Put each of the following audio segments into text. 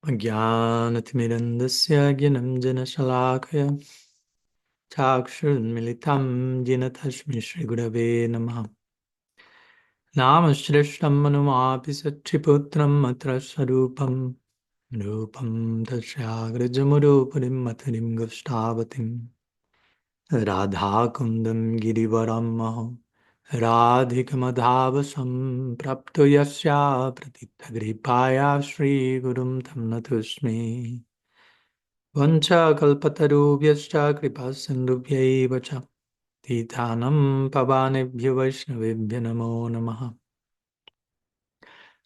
अज्ञानतिमिरन्दस्य ज्ञानञ्जनशलाकया चाक्षुरुन्मिलितं येन तस्मै श्रीगुरवे नमः। नामश्रेष्ठं मनुमापि सच्चिपुत्रम् अत्र स्वरूपं रूपं तस्याग्रजमुरुपरिं मथुरिं गष्टावतीं राधाकुन्दं गिरिवरं महं राधिकमधावसं प्राप्तो यस्या प्रतितगृपाया श्रीगुरुं तं नतोऽस्मि। वञ्चाकल्पतरुभ्यश्च कृपासिन्धुभ्यैव च तीर्थानं पवनेभ्यो वैष्णवेभ्यो नमो नमः।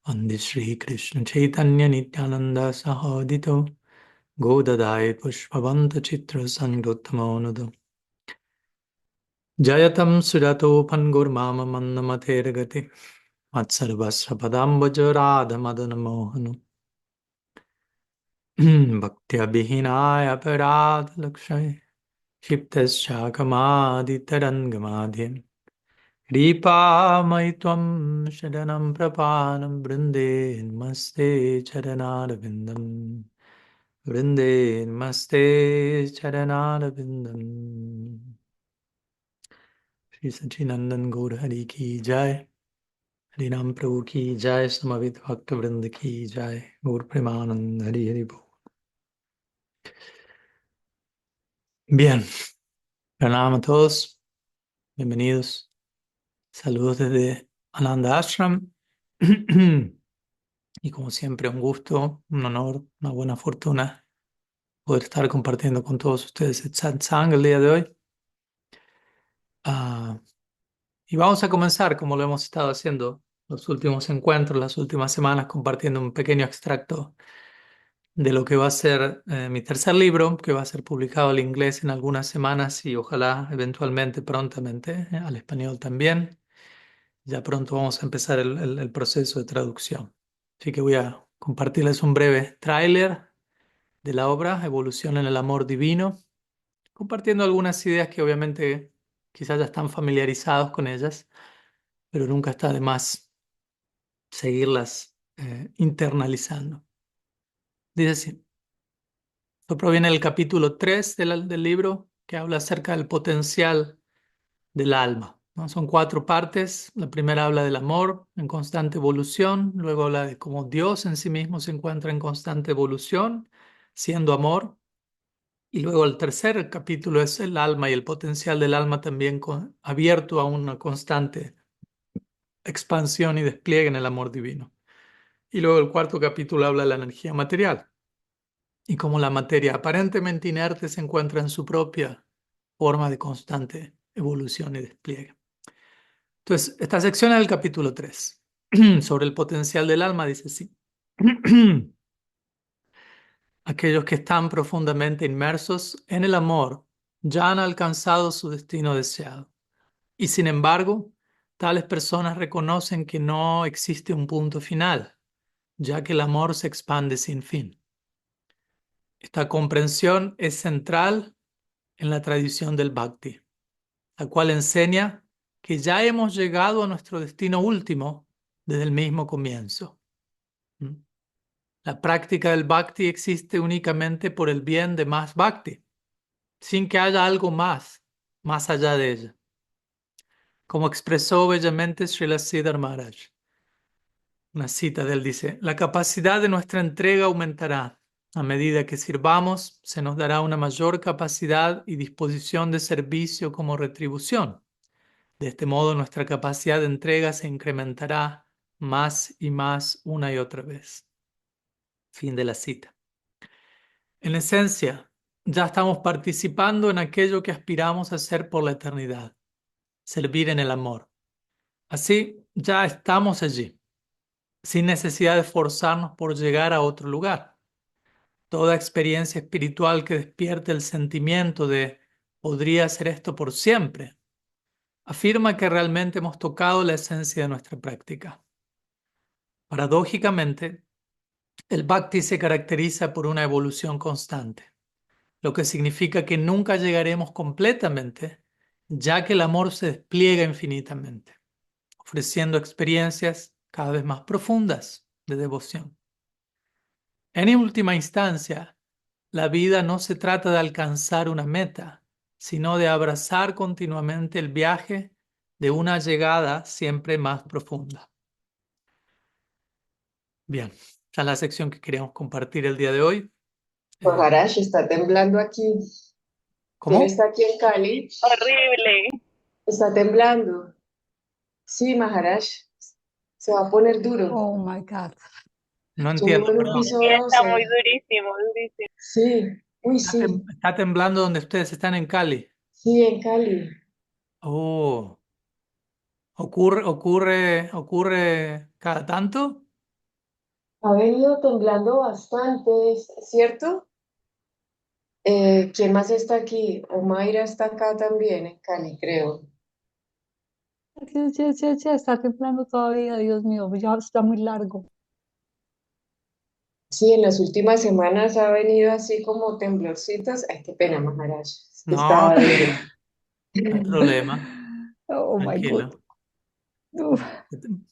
वन्दे श्रीकृष्णचैतन्यनित्यानन्द सहोदितो गोददाय पुष्पवन्तचित्रसङ्गोत्तमोऽनुदो जयतं सुरतोऽपन्गुर्मामन्नमथेर्गते मत्सर्वस्य पदाम्बुजराधमदनमोहनं भक्त्याविहीनाय अपराधलक्षये क्षिप्तश्चाकमादितरङ्गमाद्यं कृपामयि त्वं शरणं प्रपानं वृन्दे नमस्ते चरणारविन्दं वृन्दे नमस्ते चरणारविन्दम्। श्री सच्चिदानंद गौर हरि की जय। हरिनाम प्रभु की जय। समवेत भक्त वृंद की जय। गौर प्रेमानंद हरि हरि बोल। Bien, pranam a todos, bienvenidos. Saludos desde Ananda Ashram. Y como siempre, un gusto, un honor, una buena fortuna poder estar compartiendo con todos ustedes el satsang el día de hoy. Ah, y vamos a comenzar como lo hemos estado haciendo los últimos encuentros, las últimas semanas, compartiendo un pequeño extracto de lo que va a ser mi tercer libro, que va a ser publicado al inglés en algunas semanas y ojalá eventualmente, prontamente, al español también. Ya pronto vamos a empezar el proceso de traducción. Así que voy a compartirles un breve tráiler de la obra Evolución en el Amor Divino, compartiendo algunas ideas que obviamente quizás ya están familiarizados con ellas, pero nunca está de más seguirlas internalizando. Dice así. Esto proviene del capítulo 3 del libro, que habla acerca del potencial del alma, ¿no? Son 4 partes. La primera habla del amor en constante evolución, luego habla de cómo Dios en sí mismo se encuentra en constante evolución, siendo amor, y luego el tercer capítulo es el alma y el potencial del alma también abierto a una constante expansión y despliegue en el amor divino. Y luego el cuarto capítulo habla de la energía material y cómo la materia aparentemente inerte se encuentra en su propia forma de constante evolución y despliegue. Entonces, esta sección es el capítulo 3 sobre el potencial del alma, dice así. Aquellos que están profundamente inmersos en el amor ya han alcanzado su destino deseado. Y sin embargo, tales personas reconocen que no existe un punto final, ya que el amor se expande sin fin. Esta comprensión es central en la tradición del Bhakti, la cual enseña que ya hemos llegado a nuestro destino último desde el mismo comienzo. ¿Mm? La práctica del Bhakti existe únicamente por el bien de más Bhakti, sin que haya algo más allá de ella. Como expresó bellamente Srila Sridhar Maharaj. Una cita de él dice: la capacidad de nuestra entrega aumentará. A medida que sirvamos, se nos dará una mayor capacidad y disposición de servicio como retribución. De este modo, nuestra capacidad de entrega se incrementará más y más una y otra vez. Fin de la cita. En esencia, ya estamos participando en aquello que aspiramos a hacer por la eternidad, servir en el amor. Así, ya estamos allí, sin necesidad de esforzarnos por llegar a otro lugar. Toda experiencia espiritual que despierte el sentimiento de podría hacer esto por siempre, afirma que realmente hemos tocado la esencia de nuestra práctica. Paradójicamente, el Bhakti se caracteriza por una evolución constante, lo que significa que nunca llegaremos completamente, ya que el amor se despliega infinitamente, ofreciendo experiencias cada vez más profundas de devoción. En última instancia, la vida no se trata de alcanzar una meta, sino de abrazar continuamente el viaje de una llegada siempre más profunda. Bien, esta es la sección que queríamos compartir el día de hoy. Eh, Maharash, está temblando aquí. ¿Quién ¿Cómo? está aquí en Cali? Horrible. Está temblando. Sí, Maharash, se va a poner duro. Oh my God. No Yo entiendo, vivo en un perdón. piso Y está muy 12. durísimo, durísimo. Sí, uy, ¿Está, sí, está temblando donde ustedes están en Cali? sí, en Cali. Oh, ocurre cada tanto. Ha venido temblando bastante, ¿cierto? ¿Quién más está aquí? Omaira está acá también, en Cali, creo. Ya, está temblando todavía, Dios mío, ya está muy largo. Sí, en las últimas semanas ha venido así como temblorcitos. Ay, qué pena, Maharash. Es que No, estaba duro. no hay problema. Oh my God. Tranquilo. Uf.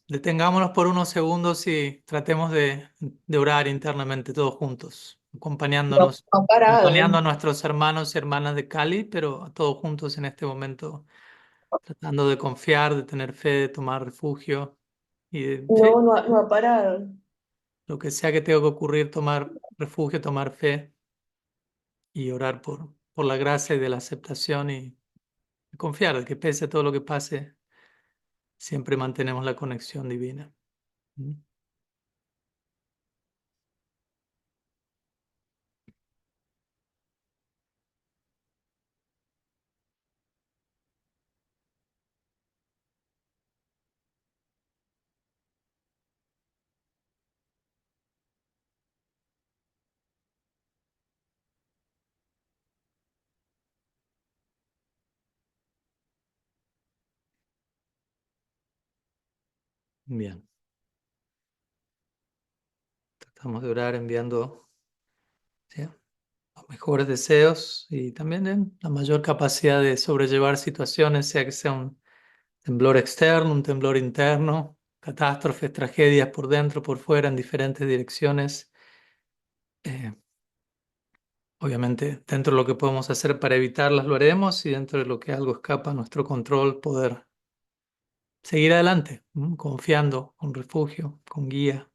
Detengámonos por unos segundos y tratemos de orar internamente todos juntos, No, acompañándonos, no ha parado. acompañando a nuestros hermanos y hermanas de Cali, pero todos juntos en este momento, tratando de confiar, de tener fe, de tomar refugio y sí, No, no ha parado. lo que sea que tenga que ocurrir, tomar refugio, tomar fe y orar por la gracia y de la aceptación y confiar de que pese a todo lo que pase, siempre mantenemos la conexión divina. ¿Mm? Bien, tratamos de orar enviando, ¿sí?, los mejores deseos y también la mayor capacidad de sobrellevar situaciones, sea que sea un temblor externo, un temblor interno, catástrofes, tragedias por dentro, por fuera, en diferentes direcciones. Eh, Obviamente, dentro de lo que podemos hacer para evitarlas, lo haremos y dentro de lo que algo escapa a nuestro control, poder seguir adelante, confiando, con refugio, con guía,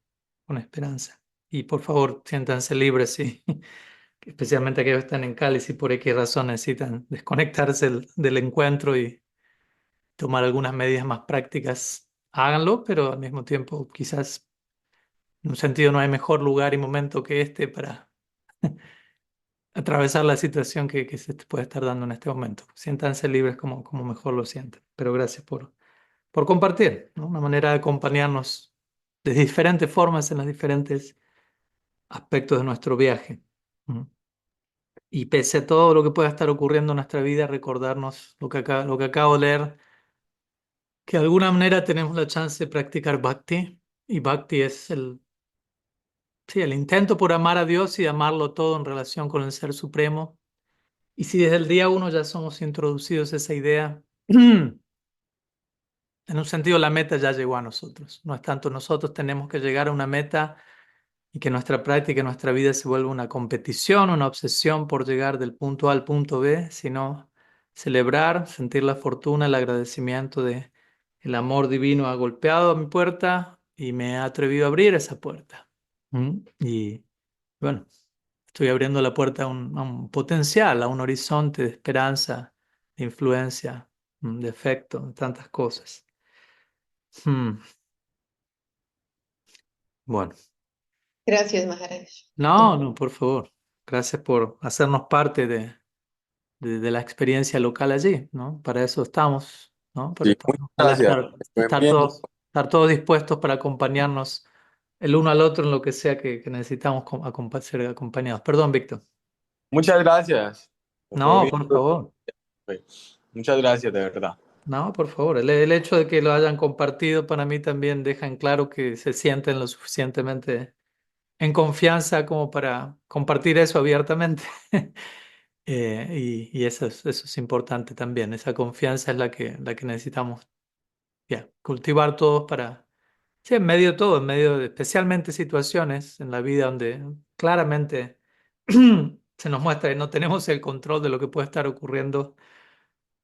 con esperanza. Y por favor, siéntanse libres, sí. Especialmente aquellos que están en Cali, si por X razón necesitan desconectarse del encuentro y tomar algunas medidas más prácticas, háganlo, pero al mismo tiempo quizás en un sentido no hay mejor lugar y momento que este para atravesar la situación que se te puede estar dando en este momento. Siéntanse libres como mejor lo sienten. Pero gracias por compartir, ¿no? Una manera de acompañarnos de diferentes formas en los diferentes aspectos de nuestro viaje. ¿No? Y pese a todo lo que pueda estar ocurriendo en nuestra vida, recordarnos lo que acabo de leer, que de alguna manera tenemos la chance de practicar bhakti. Y bhakti es sí, el intento por amar a Dios y amarlo todo en relación con el Ser Supremo. Y si desde el día uno ya somos introducidos a esa idea, en un sentido la meta ya llegó a nosotros. No es tanto nosotros tenemos que llegar a una meta y que nuestra práctica, nuestra vida se vuelva una competición, una obsesión por llegar del punto A al punto B, sino celebrar, sentir la fortuna, el agradecimiento de el amor divino ha golpeado a mi puerta y me ha atrevido a abrir esa puerta. Y bueno, estoy abriendo la puerta a un potencial, a un horizonte de esperanza, de influencia, de efecto, de tantas cosas. Mm, Bueno, Gracias, Maharash. no, no, por favor. Gracias por hacernos parte de la experiencia local allí, ¿no? Para eso estamos, ¿no? Sí, Para muchas ojalá gracias. Estoy viendo. estar todos dispuestos para acompañarnos el uno al otro en lo que sea que necesitamos ser acompañados. Perdón, Víctor. Muchas gracias. Estoy No, por viendo. favor. Muchas gracias, de verdad. No, por favor. El hecho de que lo hayan compartido para mí también deja en claro que se sienten lo suficientemente en confianza como para compartir eso abiertamente. Y eso es importante también. Esa confianza es la que necesitamos ya, cultivar todos Sí, en medio de todo, en medio de especialmente situaciones en la vida donde claramente se nos muestra que no tenemos el control de lo que puede estar ocurriendo,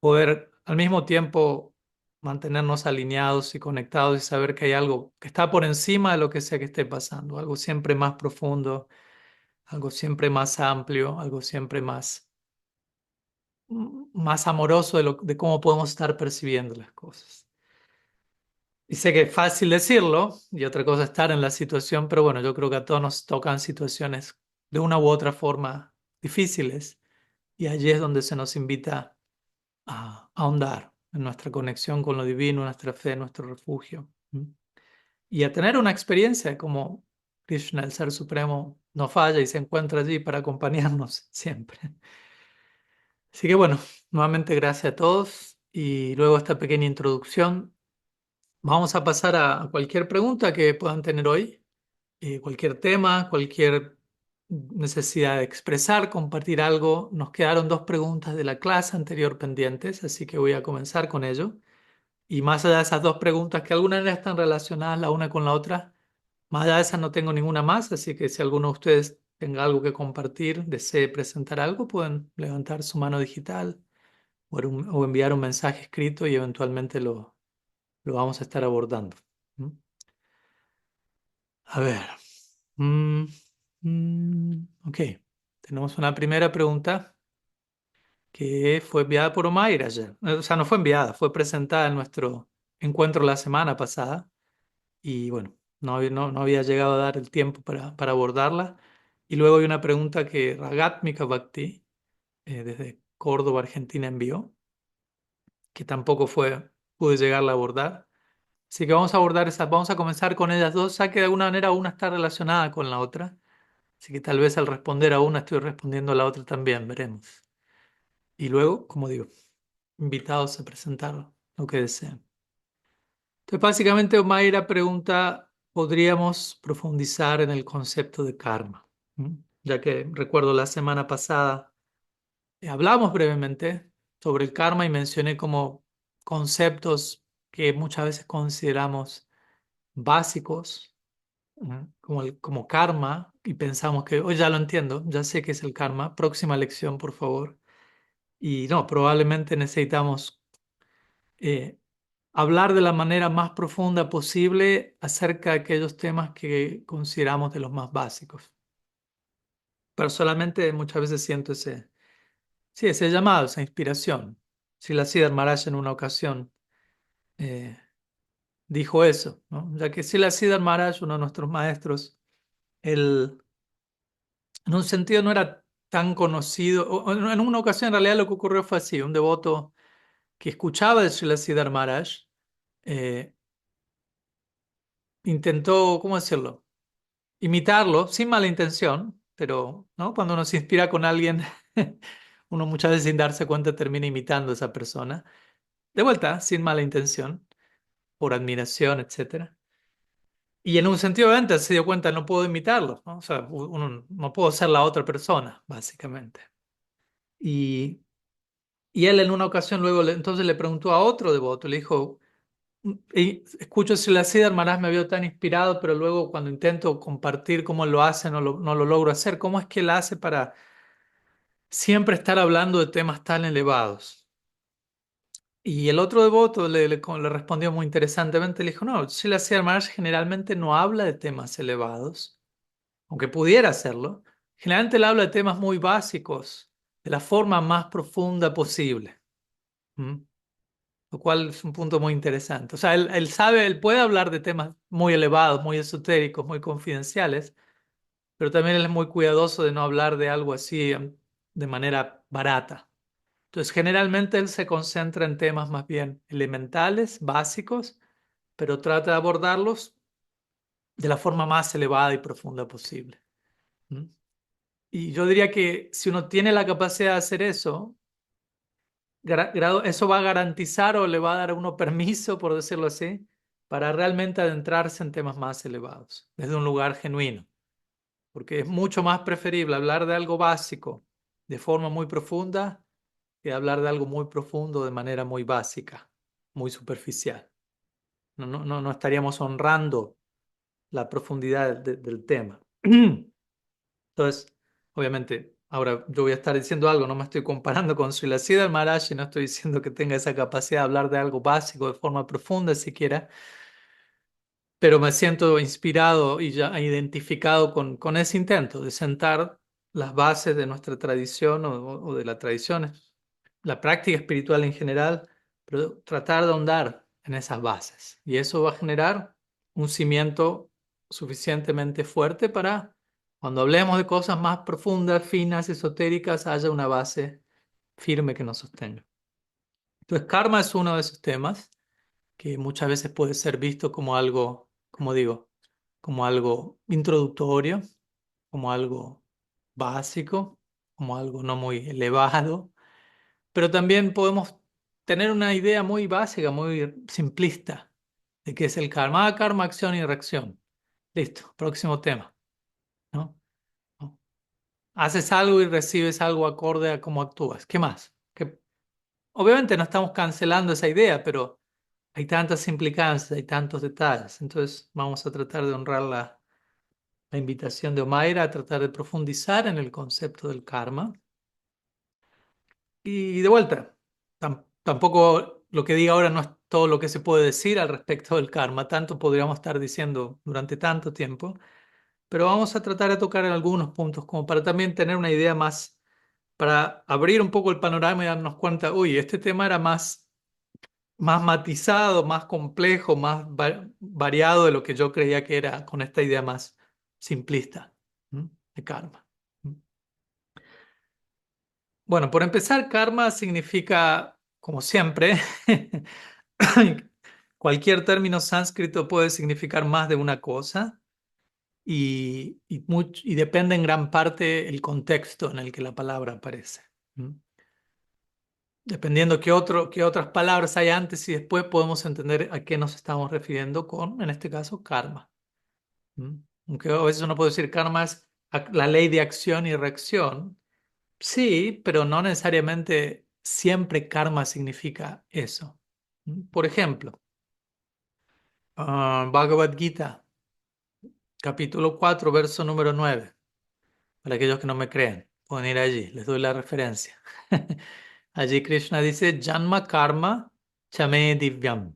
poder al mismo tiempo mantenernos alineados y conectados y saber que hay algo que está por encima de lo que sea que esté pasando, algo siempre más profundo, algo siempre más amplio, algo siempre más amoroso de cómo podemos estar percibiendo las cosas. Y sé que es fácil decirlo y otra cosa estar en la situación, pero bueno, yo creo que a todos nos tocan situaciones de una u otra forma difíciles y allí es donde se nos invita a ahondar en nuestra conexión con lo divino, nuestra fe, nuestro refugio. ¿Mm? Y a tener una experiencia como Krishna, el Ser Supremo, no falla y se encuentra allí para acompañarnos siempre. Así que bueno, nuevamente gracias a todos y luego esta pequeña introducción. Vamos a pasar a cualquier pregunta que puedan tener hoy, cualquier tema, cualquier necesidad de expresar, compartir algo. Nos quedaron dos preguntas de la clase anterior pendientes, así que voy a comenzar con ello. Y más allá de esas dos preguntas, que algunas están relacionadas la una con la otra, más allá de esas no tengo ninguna más, así que si alguno de ustedes tenga algo que compartir, desee presentar algo, pueden levantar su mano digital o enviar un mensaje escrito y eventualmente lo vamos a estar abordando. ¿Mm? A ver. Mm, ok. Tenemos una primera pregunta que fue enviada por Omaira ayer. O sea, no fue enviada, fue presentada en nuestro encuentro la semana pasada. Y bueno, no había llegado a dar el tiempo para abordarla. Y luego hay una pregunta que Ragatmika Bhakti, desde Córdoba, Argentina, envió, que tampoco pude llegarla a abordar. Así que vamos a abordar esas, vamos a comenzar con ellas dos, ya que de alguna manera una está relacionada con la otra. Así que tal vez al responder a una estoy respondiendo a la otra también, veremos. Y luego, como digo, invitados a presentar lo que deseen. Entonces, básicamente, Mayra pregunta, ¿podríamos profundizar en el concepto de karma? ¿Mm? Ya que recuerdo la semana pasada, hablamos brevemente sobre el karma y mencioné como conceptos que muchas veces consideramos básicos, como karma, y pensamos que, hoy ya lo entiendo, ya sé qué es el karma, próxima lección, por favor. Y no, probablemente necesitamos eh, hablar de la manera más profunda posible acerca de aquellos temas que consideramos de los más básicos. Personalmente muchas veces siento sí, ese llamado, esa inspiración. Srila Siddhar Maharaj en una ocasión eh, dijo eso, ¿no? Ya que Srila Siddhar Maharaj, uno de nuestros maestros, él en un sentido no era tan conocido, en una ocasión en realidad lo que ocurrió fue así, un devoto que escuchaba de Srila Siddhar Maharaj eh, intentó, ¿cómo decirlo? Imitarlo sin mala intención, pero ¿no? Cuando uno se inspira con alguien, uno muchas veces sin darse cuenta termina imitando a esa persona. De vuelta, sin mala intención, por admiración, etcétera. Y en un sentido de antes se dio cuenta, no puedo imitarlo, ¿no? O sea, uno, no puedo ser la otra persona, básicamente. Y, y él en una ocasión luego entonces le preguntó a otro devoto, le dijo, escucho si la Siddhar Maharaj me veo tan inspirado, pero luego cuando intento compartir cómo lo hace, no lo logro hacer. ¿Cómo es que él hace para siempre estar hablando de temas tan elevados? Y el otro devoto le respondió muy interesantemente, le dijo, no, Srila Siddhar Maharaj generalmente no habla de temas elevados, aunque pudiera hacerlo. Generalmente él habla de temas muy básicos, de la forma más profunda posible. ¿Mm? Lo cual es un punto muy interesante. O sea, él sabe, él puede hablar de temas muy elevados, muy esotéricos, muy confidenciales, pero también él es muy cuidadoso de no hablar de algo así de manera barata. Entonces, generalmente él se concentra en temas más bien elementales, básicos, pero trata de abordarlos de la forma más elevada y profunda posible. ¿Mm? Y yo diría que si uno tiene la capacidad de hacer eso, eso va a garantizar o le va a dar a uno permiso, por decirlo así, para realmente adentrarse en temas más elevados, desde un lugar genuino, porque es mucho más preferible hablar de algo básico de forma muy profunda que hablar de algo muy profundo de manera muy básica, muy superficial. no estaríamos honrando la profundidad del tema. Entonces, obviamente, ahora yo voy a estar diciendo algo, no me estoy comparando con Srila Sridhar Maharaj y no estoy diciendo que tenga esa capacidad de hablar de algo básico de forma profunda siquiera, pero me siento inspirado y ya identificado con ese intento de sentar las bases de nuestra tradición o de la tradición, la práctica espiritual en general, pero tratar de ahondar en esas bases. Y eso va a generar un cimiento suficientemente fuerte para cuando hablemos de cosas más profundas, finas, esotéricas, haya una base firme que nos sostenga. Entonces, karma es uno de esos temas que muchas veces puede ser visto como algo, como digo, como algo introductorio, como algo básico, como algo no muy elevado, pero también podemos tener una idea muy básica, muy simplista de qué es el karma. Karma, acción y reacción. Listo, próximo tema, ¿no? ¿No? Haces algo y recibes algo acorde a cómo actúas. ¿Qué más? Obviamente no estamos cancelando esa idea, pero hay tantas implicancias, hay tantos detalles. Entonces vamos a tratar de honrar la invitación de Omaira a tratar de profundizar en el concepto del karma. Y de vuelta, tampoco lo que diga ahora no es todo lo que se puede decir al respecto del karma, tanto podríamos estar diciendo durante tanto tiempo, pero vamos a tratar de tocar en algunos puntos como para también tener una idea más, para abrir un poco el panorama y darnos cuenta, uy, este tema era más matizado, más complejo, más variado de lo que yo creía que era con esta idea más simplista, ¿m? De karma. Bueno, por empezar, karma significa, como siempre, cualquier término sánscrito puede significar más de una cosa y depende en gran parte el contexto en el que la palabra aparece. ¿M? Dependiendo qué otras palabras hay antes y después, podemos entender a qué nos estamos refiriendo con, en este caso, karma. ¿Mm? Aunque a veces uno puede decir karma es la ley de acción y reacción. Sí, pero no necesariamente siempre karma significa eso. ¿Mm? Por ejemplo, Bhagavad Gita, capítulo 4, verso número 9. Para aquellos que no me creen, pueden ir allí, les doy la referencia. Allí Krishna dice, Janma karma chame divyam.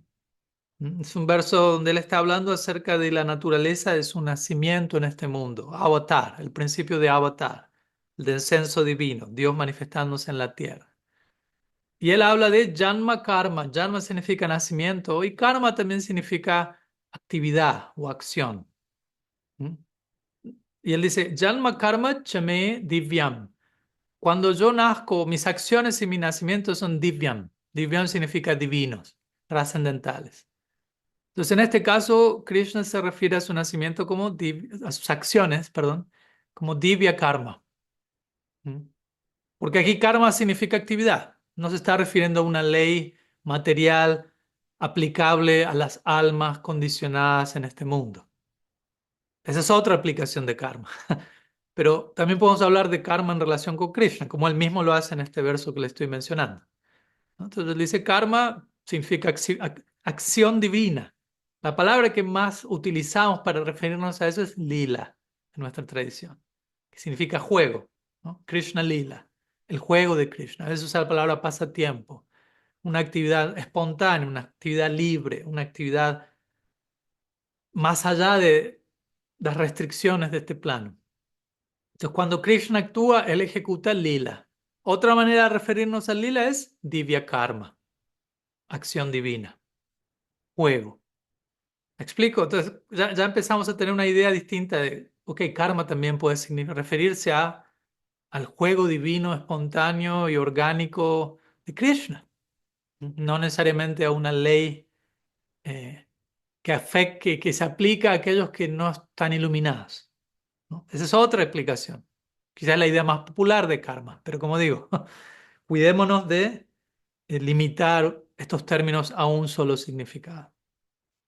Es un verso donde él está hablando acerca de la naturaleza de su nacimiento en este mundo. Avatar, el principio de Avatar, el descenso divino, Dios manifestándose en la tierra. Y él habla de Janma Karma. Janma significa nacimiento y Karma también significa actividad o acción. ¿Mm? Y él dice, Janma Karma Chame Divyam. Cuando yo nazco, mis acciones y mi nacimiento son Divyam. Divyam significa divinos, trascendentales. Entonces, en este caso, Krishna se refiere a su nacimiento como a sus acciones, perdón, como Divya Karma. ¿Mm? Porque aquí karma significa actividad. No se está refiriendo a una ley material aplicable a las almas condicionadas en este mundo. Esa es otra aplicación de karma. Pero también podemos hablar de karma en relación con Krishna, como él mismo lo hace en este verso que le estoy mencionando, ¿no? Entonces él dice karma significa acción divina. La palabra que más utilizamos para referirnos a eso es lila en nuestra tradición, que significa juego, ¿no? Krishna lila, el juego de Krishna. A veces usa la palabra pasatiempo, una actividad espontánea, una actividad libre, una actividad más allá de las restricciones de este plano. Entonces, cuando Krishna actúa, él ejecuta lila. Otra manera de referirnos al lila es divya karma, acción divina, juego. ¿Me explico? Entonces, ya empezamos a tener una idea distinta de, ok, karma también puede referirse al juego divino, espontáneo y orgánico de Krishna, no necesariamente a una ley que se aplica a aquellos que no están iluminados, ¿no? Esa es otra explicación. Quizás la idea más popular de karma, pero como digo, cuidémonos de limitar estos términos a un solo significado.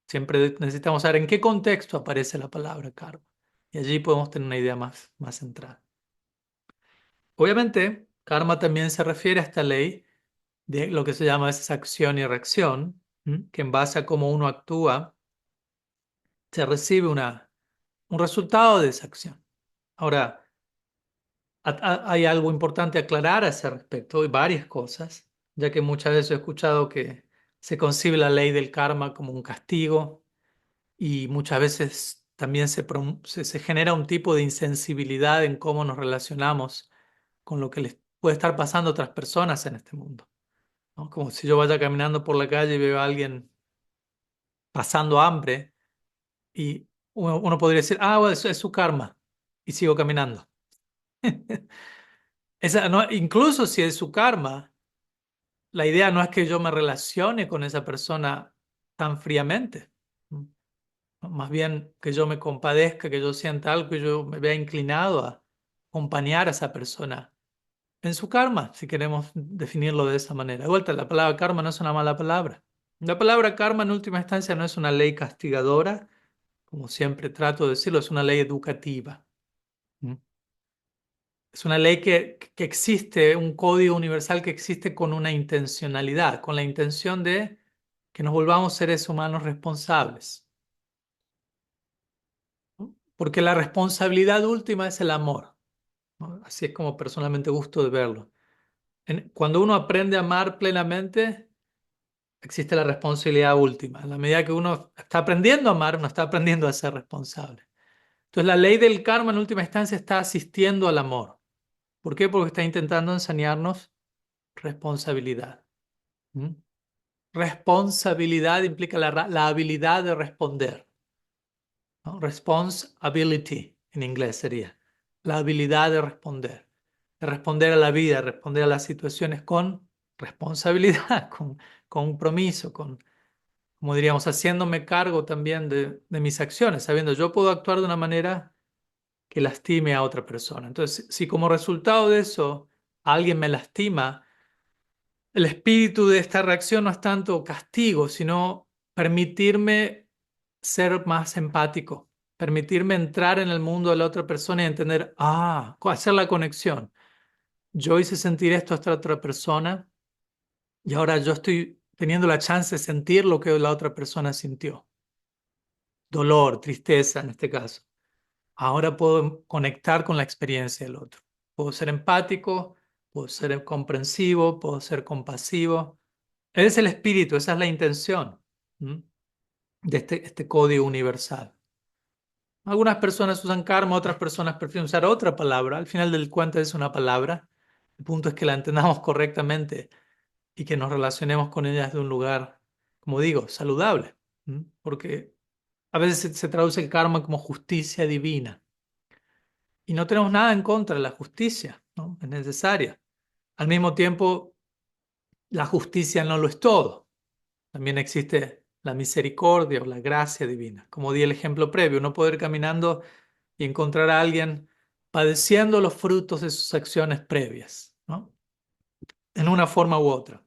Siempre necesitamos saber en qué contexto aparece la palabra karma. Y allí podemos tener una idea más central. Obviamente, karma también se refiere a esta ley de lo que se llama esa acción y reacción, que en base a cómo uno actúa, se recibe un resultado de esa acción. Ahora, hay algo importante a aclarar a ese respecto, hay varias cosas, ya que muchas veces he escuchado que se concibe la ley del karma como un castigo y muchas veces también se genera un tipo de insensibilidad en cómo nos relacionamos con lo que les puede estar pasando a otras personas en este mundo, ¿no? Como si yo vaya caminando por la calle y veo a alguien pasando hambre y uno podría decir, ah, bueno, eso es su karma y sigo caminando. Incluso si es su karma, la idea no es que yo me relacione con esa persona tan fríamente, ¿no? Más bien que yo me compadezca, que yo sienta algo, que yo me vea inclinado a acompañar a esa persona en su karma, si queremos definirlo de esa manera. De vuelta, la palabra karma no es una mala palabra. La palabra karma en última instancia no es una ley castigadora, como siempre trato de decirlo, es una ley educativa. ¿Mm? Es una ley que existe, un código universal que existe con una intencionalidad, con la intención de que nos volvamos seres humanos responsables. ¿No? Porque la responsabilidad última es el amor, ¿no? Así es como personalmente gusto de verlo. Cuando uno aprende a amar plenamente, existe la responsabilidad última. En la medida que uno está aprendiendo a amar, uno está aprendiendo a ser responsable. Entonces la ley del karma en última instancia está asistiendo al amor. ¿Por qué? Porque está intentando enseñarnos responsabilidad. ¿Mm? Responsabilidad implica la habilidad de responder, ¿no? Responsibility en inglés sería la habilidad de responder a la vida, de responder a las situaciones con responsabilidad, con compromiso, como diríamos, haciéndome cargo también de mis acciones, sabiendo yo puedo actuar de una manera que lastime a otra persona. Entonces, si como resultado de eso alguien me lastima, el espíritu de esta reacción no es tanto castigo, sino permitirme ser más empático, permitirme entrar en el mundo de la otra persona y entender, hacer la conexión. Yo hice sentir esto a esta otra persona y ahora yo estoy teniendo la chance de sentir lo que la otra persona sintió. Dolor, tristeza en este caso. Ahora puedo conectar con la experiencia del otro. Puedo ser empático, puedo ser comprensivo, puedo ser compasivo. Ese es el espíritu, esa es la intención, ¿m? De este código universal. Algunas personas usan karma, otras personas prefieren usar otra palabra. Al final del cuento es una palabra. El punto es que la entendamos correctamente y que nos relacionemos con ellas de un lugar, como digo, saludable. ¿M? Porque a veces se traduce el karma como justicia divina. Y no tenemos nada en contra de la justicia, ¿no? Es necesaria. Al mismo tiempo, la justicia no lo es todo. También existe la misericordia o la gracia divina. Como di el ejemplo previo, uno puede ir caminando y encontrar a alguien padeciendo los frutos de sus acciones previas, ¿no? En una forma u otra.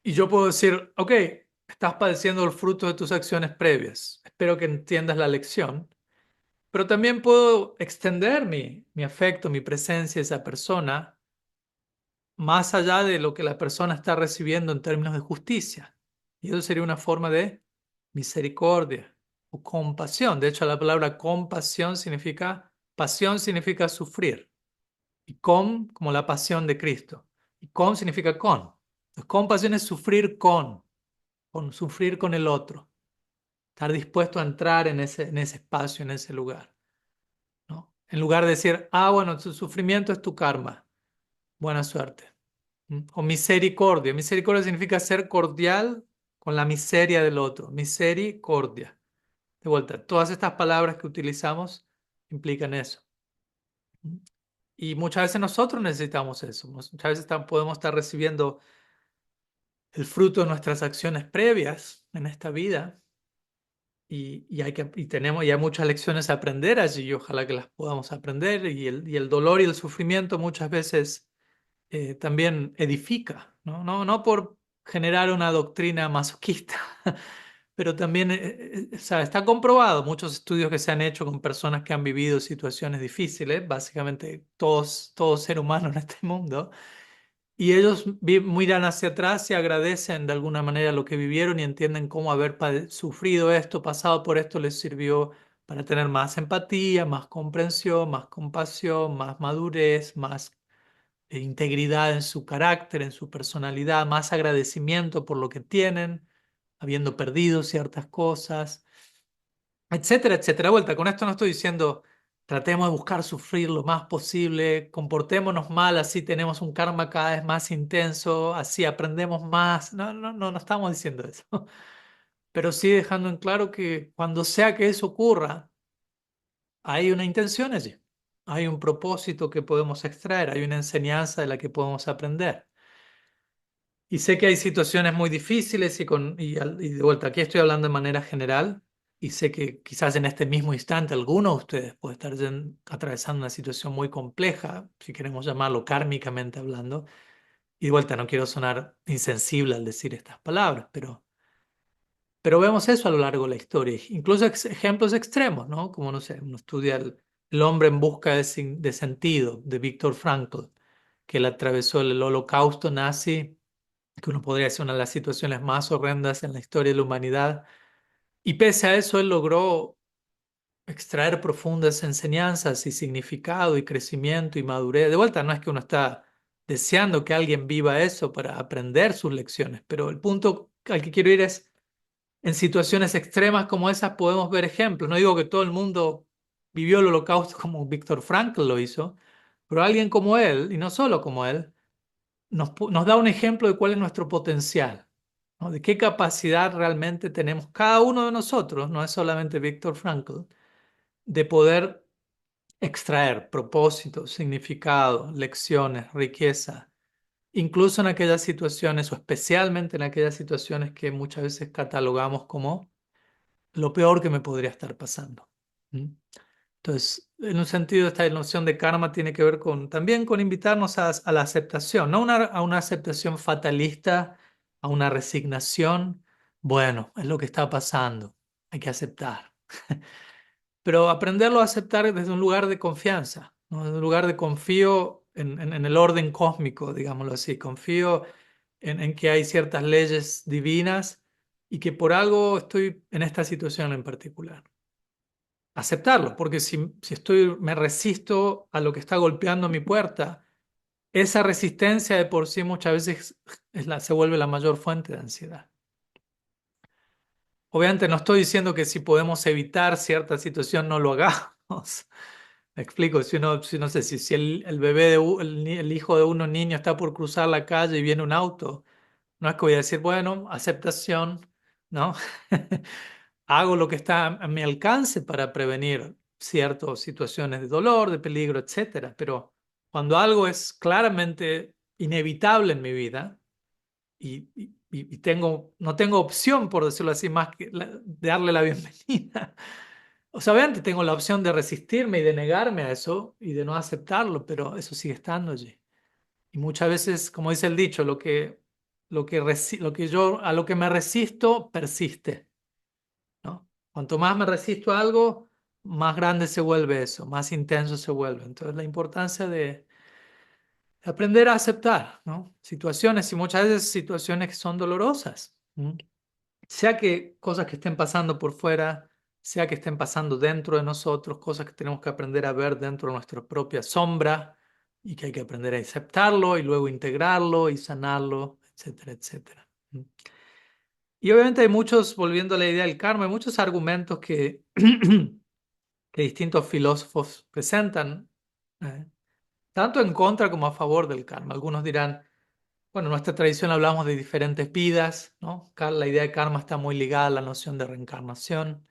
Y yo puedo decir, ok, estás padeciendo los frutos de tus acciones previas. Espero que entiendas la lección. Pero también puedo extender mi afecto, mi presencia a esa persona más allá de lo que la persona está recibiendo en términos de justicia. Y eso sería una forma de misericordia o compasión. De hecho, la palabra pasión significa sufrir. Y como la pasión de Cristo. Y significa con. Entonces, compasión es sufrir con sufrir con el otro. Estar dispuesto a entrar en ese espacio, en ese lugar, ¿no? En lugar de decir, bueno, tu sufrimiento es tu karma. Buena suerte. O misericordia. Misericordia significa ser cordial con la miseria del otro. Misericordia. De vuelta, todas estas palabras que utilizamos implican eso. Y muchas veces nosotros necesitamos eso. Muchas veces podemos estar recibiendo el fruto de nuestras acciones previas en esta vida y hay muchas lecciones a aprender allí y ojalá que las podamos aprender y el dolor y el sufrimiento muchas veces también edifica, ¿no? No por generar una doctrina masoquista, pero también o sea, está comprobado, muchos estudios que se han hecho con personas que han vivido situaciones difíciles, básicamente todo ser humano en este mundo, Y ellos miran hacia atrás y agradecen de alguna manera lo que vivieron y entienden cómo haber sufrido esto, pasado por esto, les sirvió para tener más empatía, más comprensión, más compasión, más madurez, más integridad en su carácter, en su personalidad, más agradecimiento por lo que tienen, habiendo perdido ciertas cosas, etcétera, etcétera. De vuelta, con esto no estoy diciendo tratemos de buscar sufrir lo más posible, comportémonos mal, así tenemos un karma cada vez más intenso, así aprendemos más. No, no, no, no estamos diciendo eso. Pero sí dejando en claro que cuando sea que eso ocurra, hay una intención allí, hay un propósito que podemos extraer, hay una enseñanza de la que podemos aprender. Y sé que hay situaciones muy difíciles y de vuelta, aquí estoy hablando de manera general y sé que quizás en este mismo instante alguno de ustedes puede estar atravesando una situación muy compleja, si queremos llamarlo kármicamente hablando. Y de vuelta, no quiero sonar insensible al decir estas palabras, pero vemos eso a lo largo de la historia, incluso ejemplos extremos, ¿no? Como, no sé, uno estudia el hombre en busca de sentido de Viktor Frankl, que él atravesó el holocausto nazi, que uno podría decir una de las situaciones más horrendas en la historia de la humanidad. Y pese a eso, él logró extraer profundas enseñanzas y significado y crecimiento y madurez. De vuelta, no es que uno está deseando que alguien viva eso para aprender sus lecciones, pero el punto al que quiero ir es, en situaciones extremas como esas podemos ver ejemplos. No digo que todo el mundo vivió el holocausto como Viktor Frankl lo hizo, pero alguien como él, y no solo como él, nos da un ejemplo de cuál es nuestro potencial, ¿no? De qué capacidad realmente tenemos cada uno de nosotros, no es solamente Viktor Frankl, de poder extraer propósito, significado, lecciones, riqueza, incluso en aquellas situaciones o especialmente en aquellas situaciones que muchas veces catalogamos como lo peor que me podría estar pasando. ¿Mm? Entonces, en un sentido, esta noción de karma tiene que ver también con invitarnos a la aceptación, no a una aceptación fatalista, a una resignación. Bueno, es lo que está pasando, hay que aceptar. Pero aprenderlo a aceptar desde un lugar de confianza, ¿no? Desde un lugar de confío en el orden cósmico, digámoslo así. Confío en que hay ciertas leyes divinas y que por algo estoy en esta situación en particular. Aceptarlo, porque si me resisto a lo que está golpeando mi puerta, esa resistencia de por sí muchas veces se vuelve la mayor fuente de ansiedad. Obviamente no estoy diciendo que si podemos evitar cierta situación no lo hagamos. Me explico, si no sé, si el bebé el hijo de uno niño está por cruzar la calle y viene un auto, no es que voy a decir, bueno, aceptación, ¿no? Hago lo que está a mi alcance para prevenir ciertas situaciones de dolor, de peligro, etcétera. Pero cuando algo es claramente inevitable en mi vida y no tengo opción, por decirlo así, más que darle la bienvenida. O sea, obviamente tengo la opción de resistirme y de negarme a eso y de no aceptarlo, pero eso sigue estando allí. Y muchas veces, como dice el dicho, a lo que me resisto persiste, ¿no? Cuanto más me resisto a algo, más grande se vuelve eso, más intenso se vuelve. Entonces, la importancia de aprender a aceptar, ¿no? Situaciones y muchas veces situaciones que son dolorosas, ¿no? Sea que cosas que estén pasando por fuera, sea que estén pasando dentro de nosotros, cosas que tenemos que aprender a ver dentro de nuestra propia sombra y que hay que aprender a aceptarlo y luego integrarlo y sanarlo, etcétera, etcétera. ¿Mm? Y obviamente hay muchos, volviendo a la idea del karma, hay muchos argumentos que distintos filósofos presentan, ¿eh? Tanto en contra como a favor del karma. Algunos dirán, bueno, en nuestra tradición hablamos de diferentes vidas, ¿no? La idea de karma está muy ligada a la noción de reencarnación.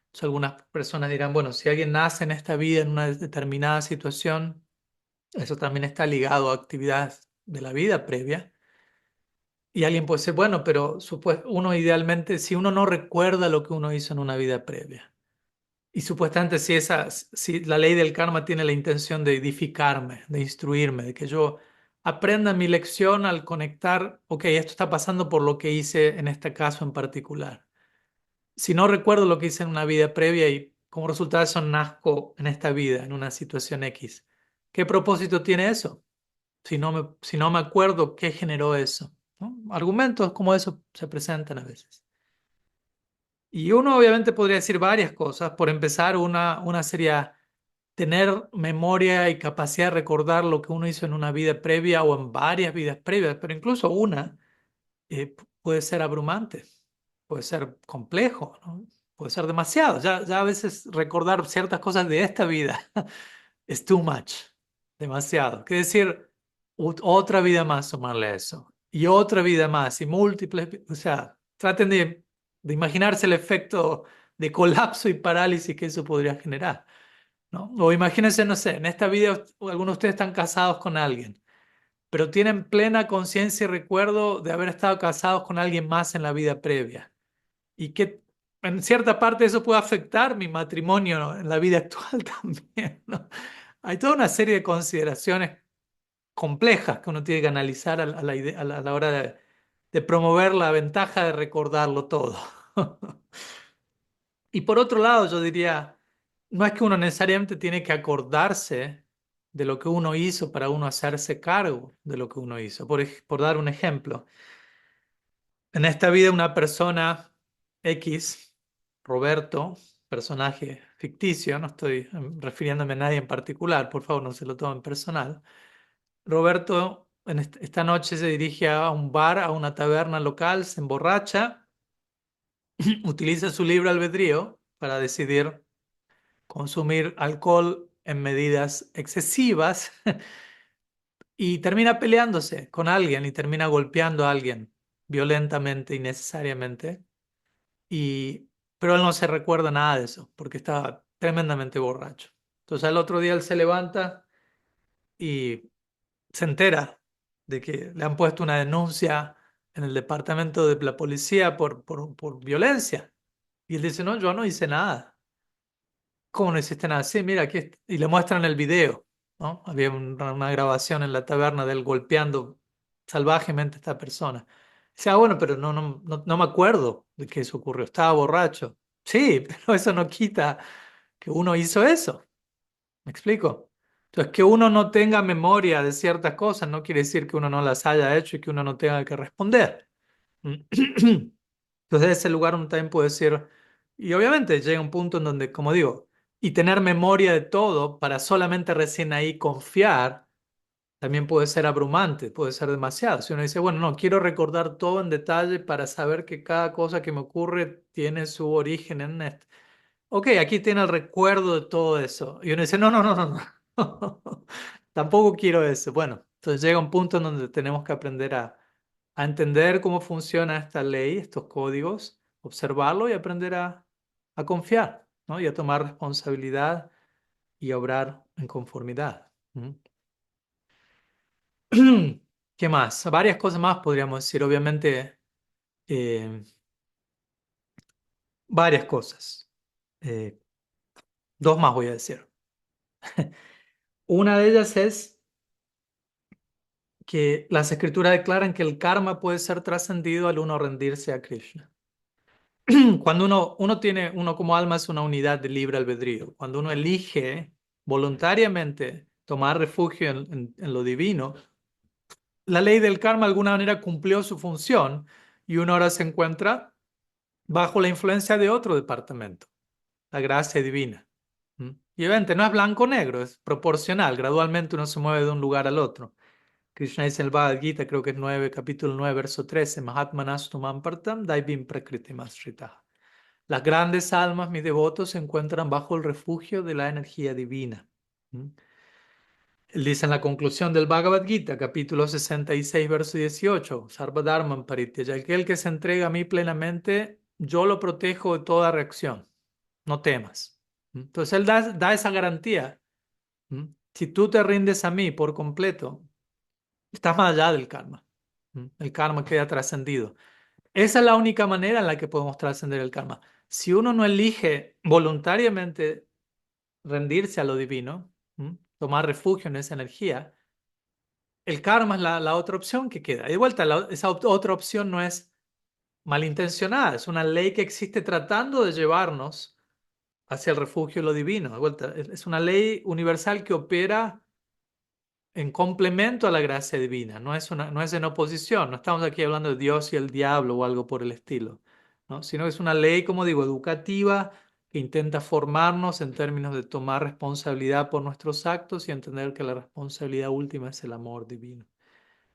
Entonces, algunas personas dirán, bueno, si alguien nace en esta vida en una determinada situación, eso también está ligado a actividades de la vida previa. Y alguien puede decir, bueno, pero uno idealmente, si uno no recuerda lo que uno hizo en una vida previa, y supuestamente si la ley del karma tiene la intención de edificarme, de instruirme, de que yo aprenda mi lección al conectar, ok, esto está pasando por lo que hice en este caso en particular. Si no recuerdo lo que hice en una vida previa y como resultado de eso nazco en esta vida, en una situación X, ¿qué propósito tiene eso? si no me acuerdo qué generó eso, ¿no? Argumentos como eso se presentan a veces. Y uno obviamente podría decir varias cosas. Por empezar, una sería tener memoria y capacidad de recordar lo que uno hizo en una vida previa o en varias vidas previas, pero incluso una puede ser abrumante, puede ser complejo, ¿no? Puede ser demasiado. Ya a veces recordar ciertas cosas de esta vida es too much, demasiado. Quiere decir, otra vida más sumarle a eso, y otra vida más, y múltiples, o sea, traten de imaginarse el efecto de colapso y parálisis que eso podría generar, ¿no? O imagínense, no sé, en esta vida algunos de ustedes están casados con alguien, pero tienen plena conciencia y recuerdo de haber estado casados con alguien más en la vida previa. Y que en cierta parte eso puede afectar mi matrimonio en la vida actual también, ¿no? Hay toda una serie de consideraciones complejas que uno tiene que analizar a la hora de promover la ventaja de recordarlo todo. Y por otro lado, yo diría, no es que uno necesariamente tiene que acordarse de lo que uno hizo para uno hacerse cargo de lo que uno hizo. Por dar un ejemplo, en esta vida una persona X, Roberto, personaje ficticio, no estoy refiriéndome a nadie en particular, por favor no se lo tomen personal. Roberto esta noche se dirige a un bar, a una taberna local, se emborracha, utiliza su libre albedrío para decidir consumir alcohol en medidas excesivas y termina peleándose con alguien y termina golpeando a alguien violentamente, innecesariamente. Pero él no se recuerda nada de eso porque estaba tremendamente borracho. Entonces al otro día él se levanta y se entera de que le han puesto una denuncia en el departamento de la policía por violencia. Y él dice, no, yo no hice nada. ¿Cómo no hiciste nada? Sí, mira, aquí y le muestran el video, ¿no? Había una grabación en la taberna de él golpeando salvajemente a esta persona. Dice, ah, bueno, pero no me acuerdo de que eso ocurrió. Estaba borracho. Sí, pero eso no quita que uno hizo eso. ¿Me explico? Entonces, que uno no tenga memoria de ciertas cosas no quiere decir que uno no las haya hecho y que uno no tenga que responder. Entonces, de ese lugar uno también puede decir, y obviamente llega un punto en donde, como digo, y tener memoria de todo para solamente recién ahí confiar, también puede ser abrumante, puede ser demasiado. Si uno dice, bueno, no, quiero recordar todo en detalle para saber que cada cosa que me ocurre tiene su origen en esto. Ok, aquí tiene el recuerdo de todo eso. Y uno dice, no. Tampoco quiero eso. Bueno, entonces llega un punto en donde tenemos que aprender a entender cómo funciona esta ley, estos códigos, observarlo y aprender a confiar, ¿no? Y a tomar responsabilidad y a obrar en conformidad. ¿Mm? ¿Qué más? Varias cosas más podríamos decir. Obviamente, eh, varias cosas. Eh, dos más voy a decir. Una de ellas es que las escrituras declaran que el karma puede ser trascendido al uno rendirse a Krishna. Cuando uno como alma es una unidad de libre albedrío, cuando uno elige voluntariamente tomar refugio en lo divino, la ley del karma de alguna manera cumplió su función y uno ahora se encuentra bajo la influencia de otro departamento, la gracia divina. ¿Mm? Y obviamente no es blanco o negro, es proporcional, gradualmente uno se mueve de un lugar al otro. Krishna dice en el Bhagavad Gita, creo que es capítulo 9, verso 13, Mahatmanastu Mampartam Daivim Prakritim Ashritaha. Las grandes almas, mis devotos, se encuentran bajo el refugio de la energía divina. ¿Mm? Él dice en la conclusión del Bhagavad Gita, capítulo 66, verso 18, Sarvadharman Parityaya, aquel que se entrega a mí plenamente, yo lo protejo de toda reacción, no temas. ¿Mm? Entonces él da esa garantía. ¿Mm? Si tú te rindes a mí por completo, estás más allá del karma. ¿Mm? El karma queda trascendido. Esa es la única manera en la que podemos trascender el karma. Si uno no elige voluntariamente rendirse a lo divino, tomar refugio en esa energía, el karma es la otra opción que queda. Y de vuelta, esa otra opción no es malintencionada, es una ley que existe tratando de llevarnos hacia el refugio de lo divino. De vuelta, es una ley universal que opera en complemento a la gracia divina, no es en oposición, no estamos aquí hablando de Dios y el diablo o algo por el estilo, ¿no? Sino es una ley, como digo, educativa que intenta formarnos en términos de tomar responsabilidad por nuestros actos y entender que la responsabilidad última es el amor divino.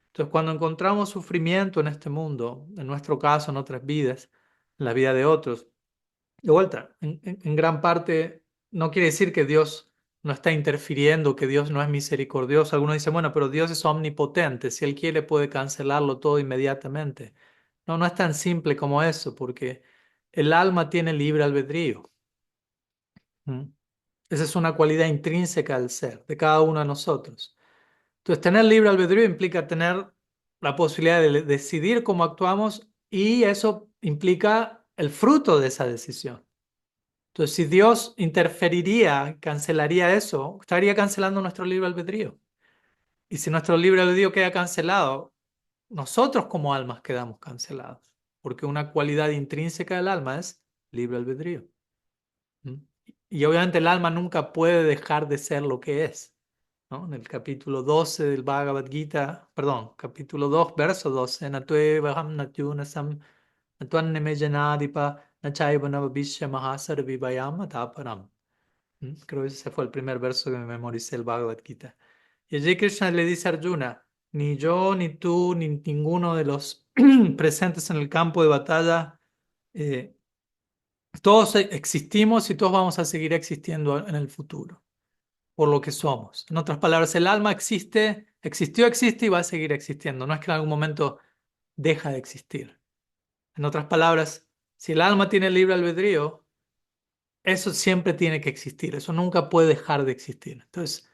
Entonces, cuando encontramos sufrimiento en este mundo, en nuestro caso, en otras vidas, en la vida de otros, de vuelta, en gran parte no quiere decir que Dios no está interfiriendo, que Dios no es misericordioso. Algunos dicen, bueno, pero Dios es omnipotente, si Él quiere puede cancelarlo todo inmediatamente. No, no es tan simple como eso, porque el alma tiene libre albedrío. ¿Mm? Esa es una cualidad intrínseca del ser, de cada uno de nosotros. Entonces, tener libre albedrío implica tener la posibilidad de decidir cómo actuamos y eso implica el fruto de esa decisión. Entonces, si Dios interferiría, cancelaría eso, estaría cancelando nuestro libre albedrío. Y si nuestro libre albedrío queda cancelado, nosotros como almas quedamos cancelados, porque una cualidad intrínseca del alma es libre albedrío. ¿Mm? Y obviamente el alma nunca puede dejar de ser lo que es, ¿no? En el capítulo 12 del Bhagavad Gita, perdón, capítulo 2, verso 12, Natue Vaham Natyunasam Natvaneme Janadipa Nachaiva Navabhishya Mahasar Vivayama Taparam. Creo que ese fue el primer verso que me memoricé el Bhagavad Gita. Y allí Krishna le dice a Arjuna, ni yo, ni tú, ni ninguno de los presentes en el campo de batalla, eh, todos existimos y todos vamos a seguir existiendo en el futuro, por lo que somos. En otras palabras, el alma existe, existió, existe y va a seguir existiendo. No es que en algún momento deja de existir. En otras palabras, si el alma tiene libre albedrío, eso siempre tiene que existir, eso nunca puede dejar de existir. Entonces,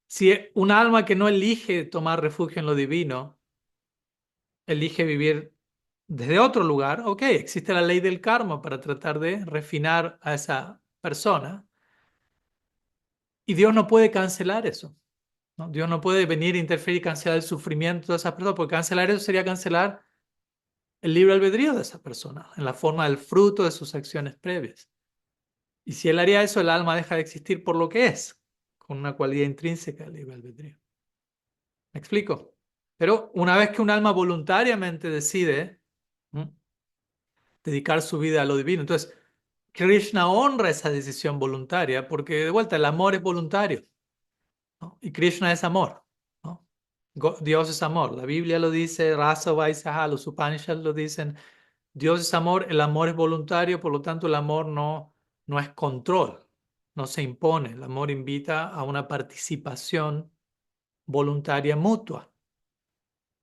si un alma que no elige tomar refugio en lo divino, elige vivir desde otro lugar, ok, existe la ley del karma para tratar de refinar a esa persona y Dios no puede cancelar eso, ¿no? Dios no puede venir a interferir y cancelar el sufrimiento de esa persona, porque cancelar eso sería cancelar el libre albedrío de esa persona en la forma del fruto de sus acciones previas. Y si él haría eso, el alma deja de existir por lo que es, con una cualidad intrínseca del libre albedrío. ¿Me explico? Pero una vez que un alma voluntariamente decide, ¿no?, dedicar su vida a lo divino, entonces Krishna honra esa decisión voluntaria porque de vuelta el amor es voluntario, ¿no? Y Krishna es amor, ¿no? Dios es amor. La Biblia lo dice, Rasa Vaisaha, los Upanishads lo dicen. Dios es amor, el amor es voluntario, por lo tanto el amor no es control, no se impone. El amor invita a una participación voluntaria mutua.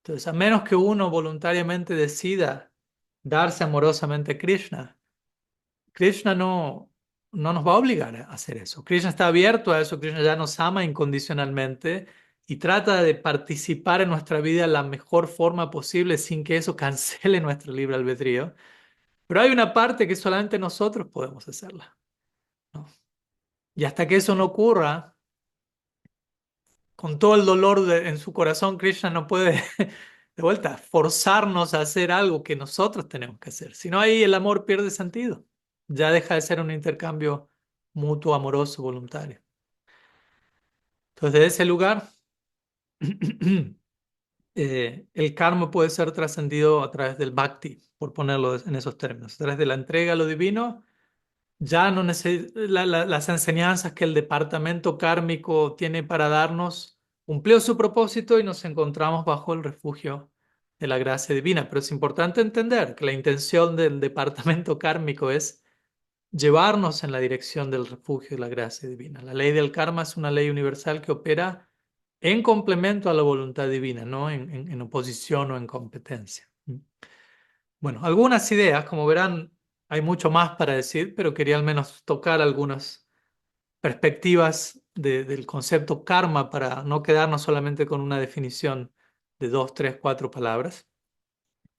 Entonces, a menos que uno voluntariamente decida darse amorosamente a Krishna, Krishna no nos va a obligar a hacer eso. Krishna está abierto a eso, Krishna ya nos ama incondicionalmente y trata de participar en nuestra vida de la mejor forma posible sin que eso cancele nuestro libre albedrío. Pero hay una parte que solamente nosotros podemos hacerla, ¿no? Y hasta que eso no ocurra, con todo el dolor en su corazón, Krishna no puede, de vuelta, forzarnos a hacer algo que nosotros tenemos que hacer. Si no, ahí el amor pierde sentido. Ya deja de ser un intercambio mutuo, amoroso, voluntario. Entonces, de ese lugar, el karma puede ser trascendido a través del bhakti, por ponerlo en esos términos, a través de la entrega a lo divino. Ya no las enseñanzas que el departamento kármico tiene para darnos cumplió su propósito y nos encontramos bajo el refugio de la gracia divina. Pero es importante entender que la intención del departamento kármico es llevarnos en la dirección del refugio de la gracia divina. La ley del karma es una ley universal que opera en complemento a la voluntad divina, no en oposición o en competencia. Bueno, algunas ideas, como verán, hay mucho más para decir, pero quería al menos tocar algunas perspectivas del concepto karma para no quedarnos solamente con una definición de dos, tres, cuatro palabras.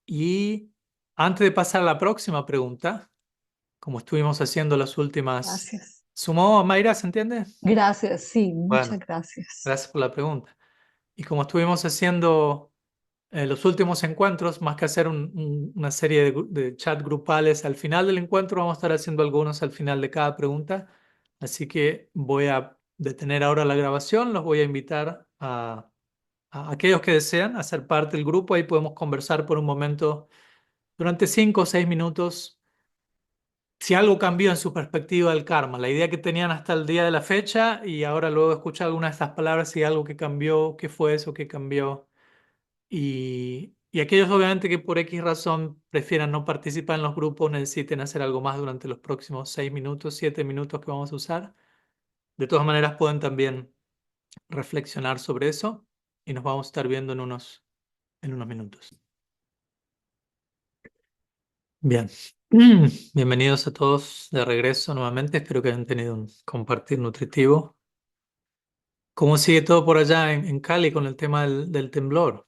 Y antes de pasar a la próxima pregunta, como estuvimos haciendo las últimas... Gracias. ¿Sumó, Mayra, se entiende? Gracias, sí, muchas Bueno, gracias. gracias por la pregunta. Y como estuvimos haciendo los últimos encuentros, más que hacer una serie de chat grupales al final del encuentro, vamos a estar haciendo algunos al final de cada pregunta. Así que voy a detener ahora la grabación, los voy a invitar a a aquellos que desean hacer parte del grupo, ahí podemos conversar por un momento durante 5 o 6 minutos si algo cambió en su perspectiva del karma, la idea que tenían hasta el día de la fecha y ahora luego de escuchar algunas de estas palabras, si algo que cambió, qué fue eso que cambió. Y aquellos obviamente que por X razón prefieran no participar en los grupos, necesiten hacer algo más durante los próximos 6 minutos, 7 minutos que vamos a usar. De todas maneras pueden también reflexionar sobre eso y nos vamos a estar viendo en unos minutos. Bien. Bienvenidos a todos de regreso nuevamente. Espero que hayan tenido un compartir nutritivo. ¿Cómo sigue todo por allá en Cali con el tema del temblor?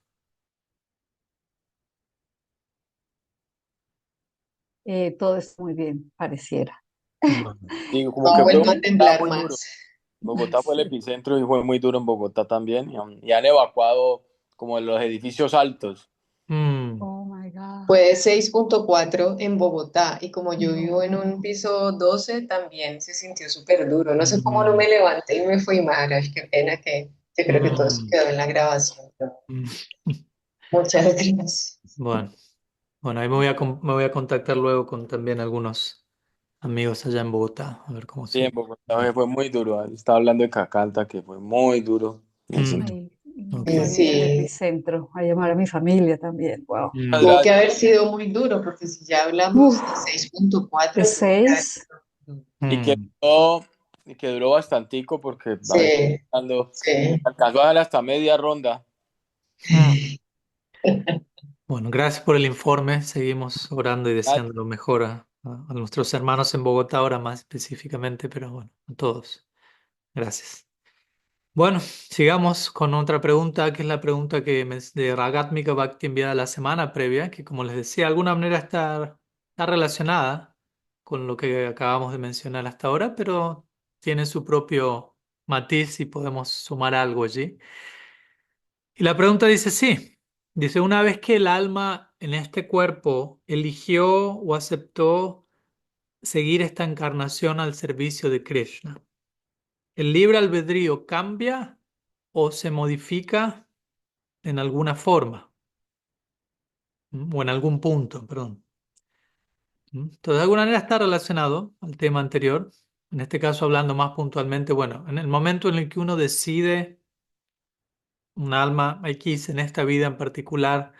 Todo está muy bien, pareciera. Bueno, Sí, como No que ha vuelto Bogotá a está temblar muy duro. más. Bogotá fue el Sí. epicentro y fue muy duro en Bogotá también. Y han evacuado como los edificios altos. mm, Oh my God. Fue 6.4 en Bogotá y como yo vivo en un No. piso 12 también se sintió súper duro. No sé cómo no mm, me levanté y me fui, Maharaj. Qué pena que yo creo que todo se mm, quedó en la grabación. mm. Muchas gracias. Bueno, bueno, ahí me voy a contactar luego con también algunos amigos allá en Bogotá, a ver cómo Sí, en sigue. Bogotá fue muy duro. Estaba hablando de Cacalta, que fue muy duro. Me Mm, siento. Ay, ok. yo ahí en el Sí, epicentro, a llamar a mi familia también. Wow. Muchas Mm, tuvo que gracias. haber sido muy duro porque si ya hablamos de Uf, de 6.4 tuvo que haber 6. sido duro. Y que mm, duró, y que duró bastantico porque a veces Sí, cuando sí. alcanzó a dar hasta media ronda. mm. Bueno, gracias por el informe. Seguimos orando y Ah, deseando lo mejor a nuestros hermanos en Bogotá, ahora más específicamente, pero bueno, a todos. Gracias. Bueno, sigamos con otra pregunta, que es la pregunta de Ragatmika Bhakti enviada la semana previa, que como les decía, de alguna manera está relacionada con lo que acabamos de mencionar hasta ahora, pero tiene su propio matiz y podemos sumar algo allí. Y la pregunta dice sí. Dice, una vez que el alma en este cuerpo eligió o aceptó seguir esta encarnación al servicio de Krishna, ¿el libre albedrío cambia o se modifica en alguna forma? O en algún punto, perdón. Entonces, de alguna manera está relacionado al tema anterior. En este caso, hablando más puntualmente, bueno, en el momento en el que uno decide, un alma X en esta vida en particular,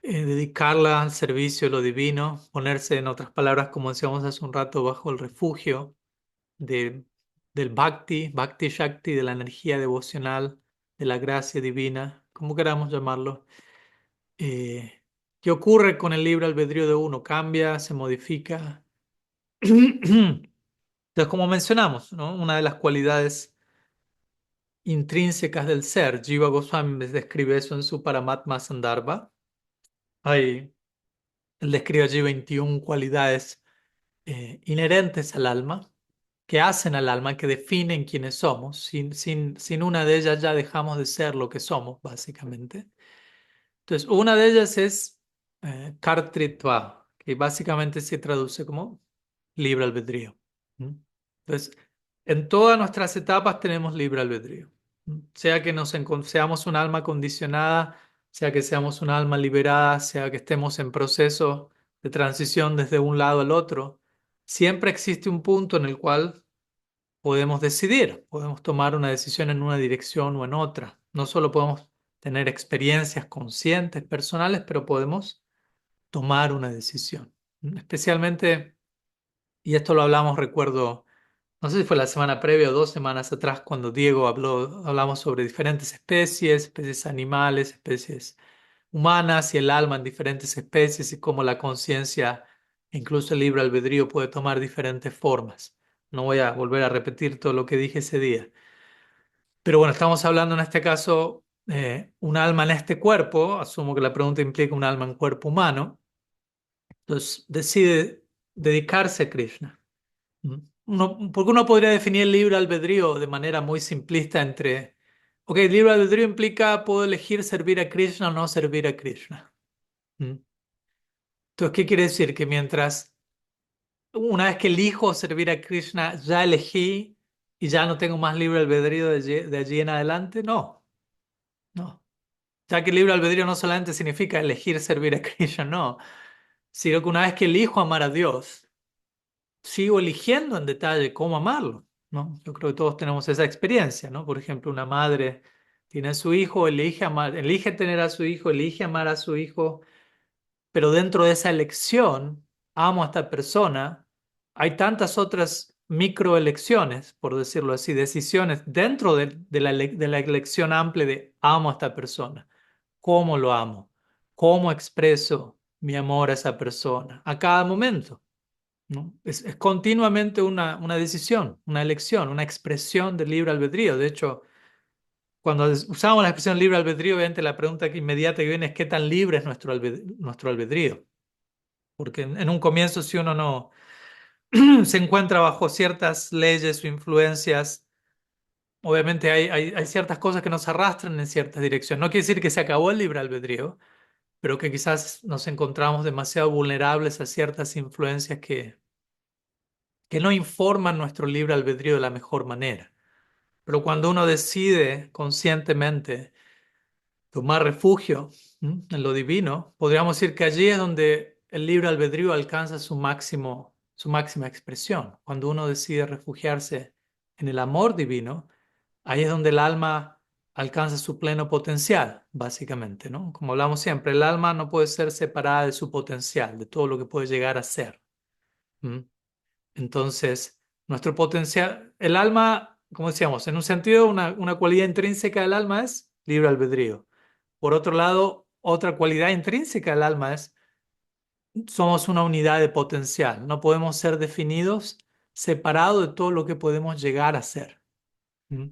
dedicarla al servicio de lo divino, ponerse, en otras palabras, como decíamos hace un rato, bajo el refugio de, del Bhakti Shakti, de la energía devocional, de la gracia divina, como queramos llamarlo. ¿Qué ocurre con el libre albedrío de uno? ¿Cambia? ¿Se modifica? Entonces, como mencionamos, ¿no? Una de las cualidades intrínsecas del ser, Jiva Goswami describe eso en su Paramatma Sandarbha. Hay Él describe allí 21 cualidades inherentes al alma, que hacen al alma, que definen quiénes somos. Sin una de ellas ya dejamos de ser lo que somos, básicamente. Entonces, una de ellas es Kartritva, que básicamente se traduce como libre albedrío. ¿Mm? Entonces, en todas nuestras etapas tenemos libre albedrío. Sea que seamos un alma condicionada, sea que seamos un alma liberada, sea que estemos en proceso de transición desde un lado al otro, siempre existe un punto en el cual podemos decidir, podemos tomar una decisión en una dirección o en otra. No solo podemos tener experiencias conscientes, personales, pero podemos tomar una decisión. Especialmente, y esto lo hablamos, recuerdo, no sé si fue la semana previa o 2 semanas atrás, cuando Diego hablamos sobre diferentes especies animales, especies humanas y el alma en diferentes especies y cómo la conciencia, incluso el libre albedrío, puede tomar diferentes formas. No voy a volver a repetir todo lo que dije ese día. Pero bueno, estamos hablando en este caso un alma en este cuerpo. Asumo que la pregunta implica un alma en cuerpo humano. Entonces decide dedicarse a Krishna. Porque uno podría definir el libre albedrío de manera muy simplista entre, ok, el libre albedrío implica puedo elegir servir a Krishna o no servir a Krishna. ¿Mm? Entonces, ¿qué quiere decir? Que mientras una vez que elijo servir a Krishna, ya elegí y ya no tengo más libre albedrío de allí en adelante. No, no. Ya que el libre albedrío no solamente significa elegir servir a Krishna, no, sino que una vez que elijo amar a Dios, sigo eligiendo en detalle cómo amarlo, ¿no? Yo creo que todos tenemos esa experiencia, ¿no? Por ejemplo, una madre tiene a su hijo, elige amar, elige tener a su hijo, elige amar a su hijo, pero dentro de esa elección, amo a esta persona, hay tantas otras microelecciones, por decirlo así, decisiones dentro de la elección amplia de amo a esta persona. ¿Cómo lo amo? ¿Cómo expreso mi amor a esa persona? A cada momento, ¿no? Es continuamente una decisión, una elección, una expresión del libre albedrío. De hecho, cuando usamos la expresión libre albedrío, obviamente la pregunta que inmediata que viene es ¿qué tan libre es nuestro albedrío? Porque en un comienzo, si uno no se encuentra bajo ciertas leyes o influencias, obviamente hay ciertas cosas que nos arrastran en ciertas direcciones. No quiere decir que se acabó el libre albedrío, pero que quizás nos encontramos demasiado vulnerables a ciertas influencias que no informan nuestro libre albedrío de la mejor manera. Pero cuando uno decide conscientemente tomar refugio, en lo divino, podríamos decir que allí es donde el libre albedrío alcanza su máxima expresión. Cuando uno decide refugiarse en el amor divino, ahí es donde el alma alcanza su pleno potencial, básicamente, ¿no? Como hablamos siempre, el alma no puede ser separada de su potencial, de todo lo que puede llegar a ser. ¿Mm? Entonces, nuestro potencial, el alma, como decíamos, en un sentido, una cualidad intrínseca del alma es libre albedrío. Por otro lado, otra cualidad intrínseca del alma es somos una unidad de potencial. No podemos ser definidos separados de todo lo que podemos llegar a ser. ¿Mm?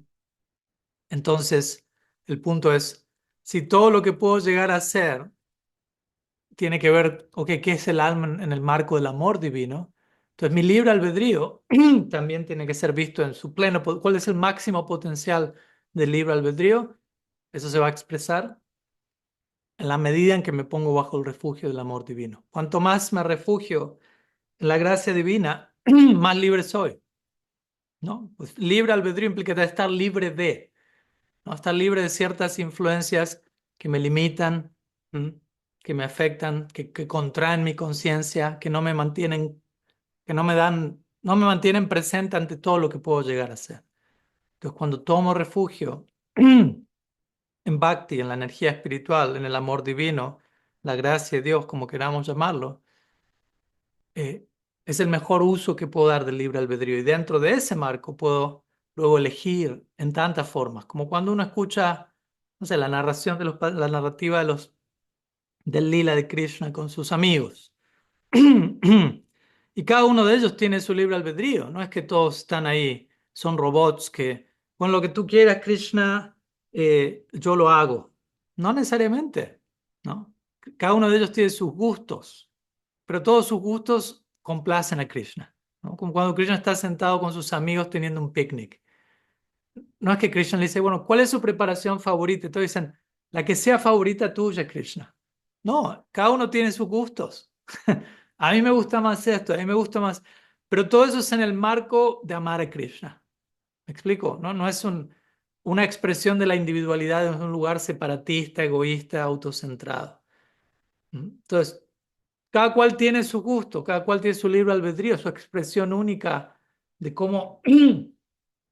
Entonces, el punto es, si todo lo que puedo llegar a ser tiene que ver, ok, ¿qué es el alma en el marco del amor divino? Entonces, mi libre albedrío también tiene que ser visto en su pleno. ¿Cuál es el máximo potencial del libre albedrío? Eso se va a expresar en la medida en que me pongo bajo el refugio del amor divino. Cuanto más me refugio en la gracia divina, más libre soy, ¿no? Pues libre albedrío implica estar libre de, ¿no? Estar libre de ciertas influencias que me limitan, ¿m? Que me afectan, que contraen mi conciencia, que no me mantienen, que no me dan, no me mantienen presente ante todo lo que puedo llegar a ser. Entonces, cuando tomo refugio en Bhakti, en la energía espiritual, en el amor divino, la gracia de Dios, como queramos llamarlo, eh, es el mejor uso que puedo dar del libre albedrío. Y dentro de ese marco puedo luego elegir en tantas formas, como cuando uno escucha, no sé, la narración la narrativa del lila de Krishna con sus amigos. Y cada uno de ellos tiene su libre albedrío. No es que todos están ahí, son robots que, con lo que tú quieras, Krishna, yo lo hago. No necesariamente, ¿no? Cada uno de ellos tiene sus gustos, pero todos sus gustos complacen a Krishna, ¿no? Como cuando Krishna está sentado con sus amigos teniendo un picnic. No es que Krishna le dice, bueno, ¿cuál es su preparación favorita? Y todos dicen, la que sea favorita tuya, Krishna. No, cada uno tiene sus gustos. A mí me gusta más esto, a mí me gusta más. Pero todo eso es en el marco de amar a Krishna. ¿Me explico? No, no es una expresión de la individualidad en un lugar separatista, egoísta, autocentrado. Entonces, cada cual tiene su gusto, cada cual tiene su libre albedrío, su expresión única de cómo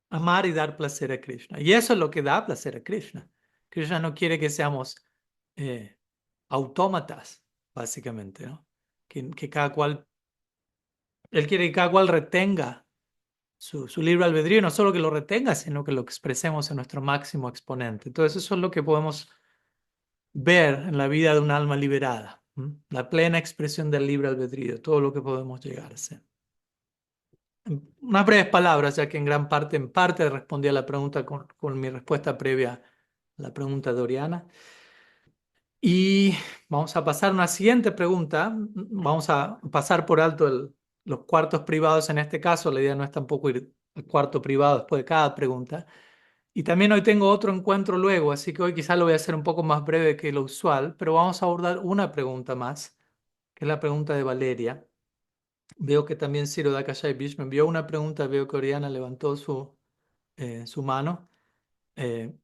amar y dar placer a Krishna. Y eso es lo que da placer a Krishna. Krishna no quiere que seamos eh, autómatas, básicamente, ¿no? Que cada cual, él quiere que cada cual retenga su libre albedrío, no solo que lo retenga, sino que lo expresemos en nuestro máximo exponente. Entonces, eso es lo que podemos ver en la vida de un alma liberada, ¿m? La plena expresión del libre albedrío, todo lo que podemos llegar a ser. Unas breves palabras, ya que en parte respondí a la pregunta con mi respuesta previa a la pregunta de Oriana. Y vamos a pasar a una siguiente pregunta. Vamos a pasar por alto los cuartos privados en este caso. La idea no es tampoco ir al cuarto privado después de cada pregunta. Y también hoy tengo otro encuentro luego, así que hoy quizás lo voy a hacer un poco más breve que lo usual, pero vamos a abordar una pregunta más, que es la pregunta de Valeria. Veo que también Ciro Dakashai Bish me envió una pregunta, veo que Oriana levantó su mano.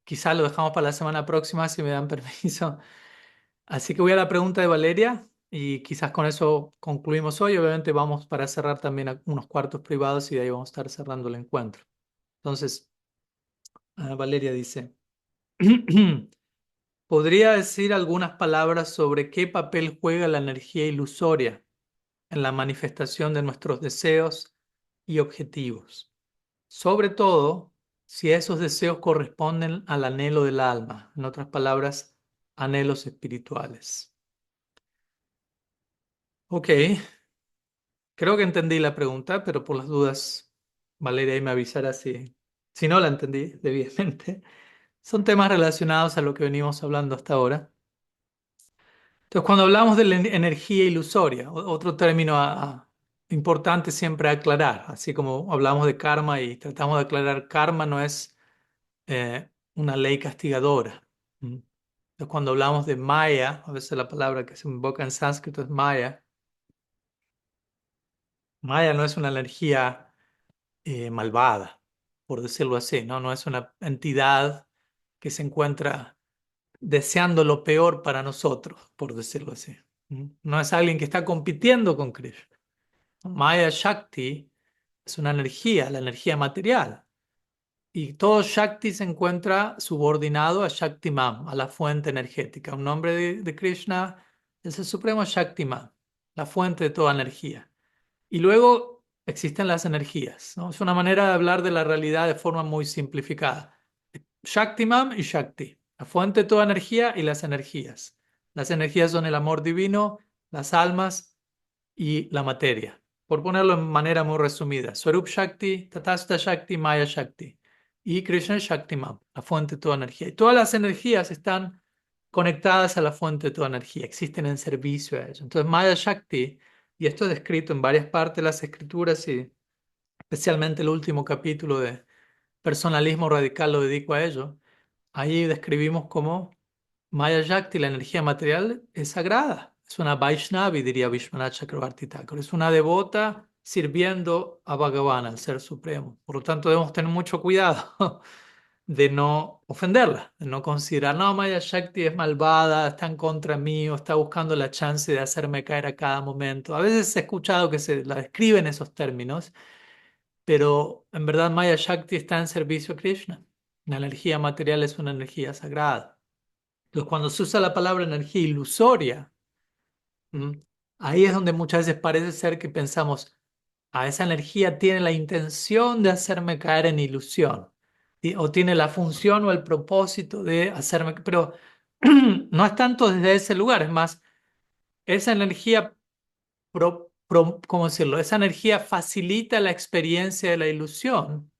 Quizá lo dejamos para la semana próxima si me dan permiso. Así que voy a la pregunta de Valeria y quizás con eso concluimos hoy. Obviamente vamos para cerrar también unos cuartos privados y de ahí vamos a estar cerrando el encuentro. Entonces, Valeria dice, ¿podría decir algunas palabras sobre qué papel juega la energía ilusoria en la manifestación de nuestros deseos y objetivos? Sobre todo, si esos deseos corresponden al anhelo del alma, en otras palabras, anhelos espirituales. Ok, creo que entendí la pregunta, pero por las dudas, Valeria ahí me avisará si no la entendí debidamente. Son temas relacionados a lo que venimos hablando hasta ahora. Entonces, cuando hablamos de la energía ilusoria, otro término importante siempre a aclarar, así como hablamos de karma y tratamos de aclarar, karma no es una ley castigadora. ¿Mm? Entonces, cuando hablamos de maya, a veces la palabra que se invoca en sánscrito es maya. Maya no es una energía malvada, por decirlo así, ¿no? No es una entidad que se encuentra deseando lo peor para nosotros, por decirlo así. ¿Mm? No es alguien que está compitiendo con Krishna. Maya Shakti es una energía, la energía material. Y todo Shakti se encuentra subordinado a Shaktiman, a la fuente energética. Un nombre de Krishna es el supremo Shaktiman, la fuente de toda energía. Y luego existen las energías, ¿no? Es una manera de hablar de la realidad de forma muy simplificada. Shaktiman y Shakti, la fuente de toda energía y las energías. Las energías son el amor divino, las almas y la materia. Por ponerlo en manera muy resumida, Swarup Shakti, Tatasta Shakti, Maya Shakti y Krishna Shaktiman, la fuente de toda energía. Y todas las energías están conectadas a la fuente de toda energía, existen en servicio a ello. Entonces, Maya Shakti, y esto es descrito en varias partes de las escrituras y especialmente el último capítulo de Personalismo Radical lo dedico a ello. Ahí describimos cómo Maya Shakti, la energía material, es sagrada. Es una Vaishnavi, diría Vishwanath Chakravarti Thakur. Es una devota sirviendo a Bhagavan, al Ser Supremo. Por lo tanto, debemos tener mucho cuidado de no ofenderla, de no considerar, no, Maya Shakti es malvada, está en contra mío, está buscando la chance de hacerme caer a cada momento. A veces he escuchado que se la describe en esos términos, pero en verdad Maya Shakti está en servicio a Krishna. La energía material es una energía sagrada. Entonces, cuando se usa la palabra energía ilusoria, ¿m? Ahí es donde muchas veces parece ser que pensamos, esa energía tiene la intención de hacerme caer en ilusión, o tiene la función o el propósito de hacerme, pero no es tanto desde ese lugar, es más, esa energía, ¿cómo decirlo? Esa energía facilita la experiencia de la ilusión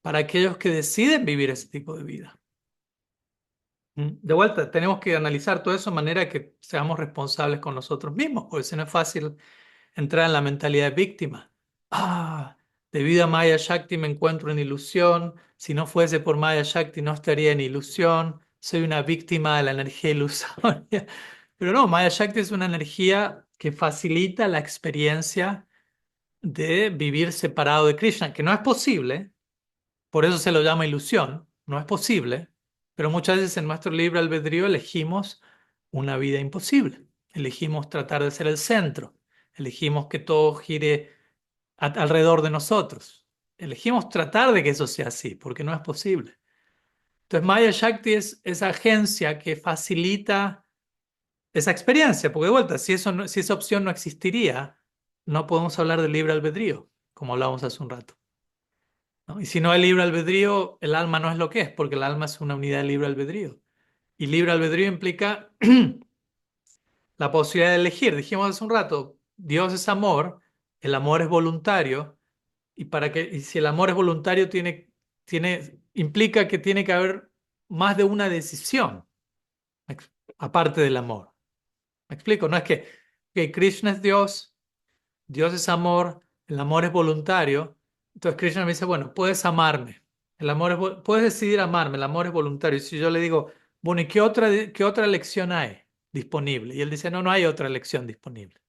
para aquellos que deciden vivir ese tipo de vida. De vuelta, tenemos que analizar todo eso de manera que seamos responsables con nosotros mismos, porque si no es fácil entrar en la mentalidad de víctima. Debido a Maya Shakti me encuentro en ilusión, si no fuese por Maya Shakti no estaría en ilusión, soy una víctima de la energía ilusoria. Pero no, Maya Shakti es una energía que facilita la experiencia de vivir separado de Krishna, que no es posible, por eso se lo llama ilusión, no es posible, pero muchas veces en nuestro libre albedrío elegimos una vida imposible, elegimos tratar de ser el centro, elegimos que todo gire alrededor de nosotros, elegimos tratar de que eso sea así, porque no es posible. Entonces Maya Shakti es esa agencia que facilita esa experiencia, porque de vuelta, si esa opción no existiría, no podemos hablar del libre albedrío, como hablábamos hace un rato, ¿no? Y si no hay libre albedrío, el alma no es lo que es, porque el alma es una unidad de libre albedrío. Y libre albedrío implica la posibilidad de elegir. Dijimos hace un rato, Dios es amor, el amor es voluntario, y si el amor es voluntario, implica que tiene que haber más de una decisión, aparte del amor. ¿Me explico? No es que Krishna es Dios, Dios es amor, el amor es voluntario. Entonces Krishna me dice, bueno, puedes amarme. Puedes decidir amarme, el amor es voluntario. Y si yo le digo, bueno, ¿y qué otra elección hay disponible? Y él dice, no, no hay otra elección disponible.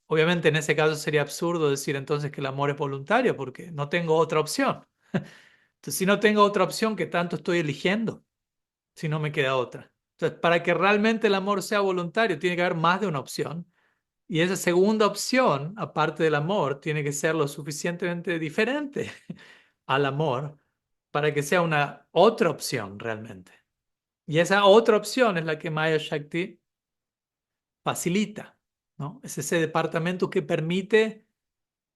Obviamente en ese caso sería absurdo decir entonces que el amor es voluntario porque no tengo otra opción. Entonces, si no tengo otra opción, ¿qué tanto estoy eligiendo? Si no me queda otra. Entonces, para que realmente el amor sea voluntario, tiene que haber más de una opción. Y esa segunda opción, aparte del amor, tiene que ser lo suficientemente diferente al amor para que sea una otra opción realmente. Y esa otra opción es la que Maya Shakti facilita, ¿no? Es ese departamento que permite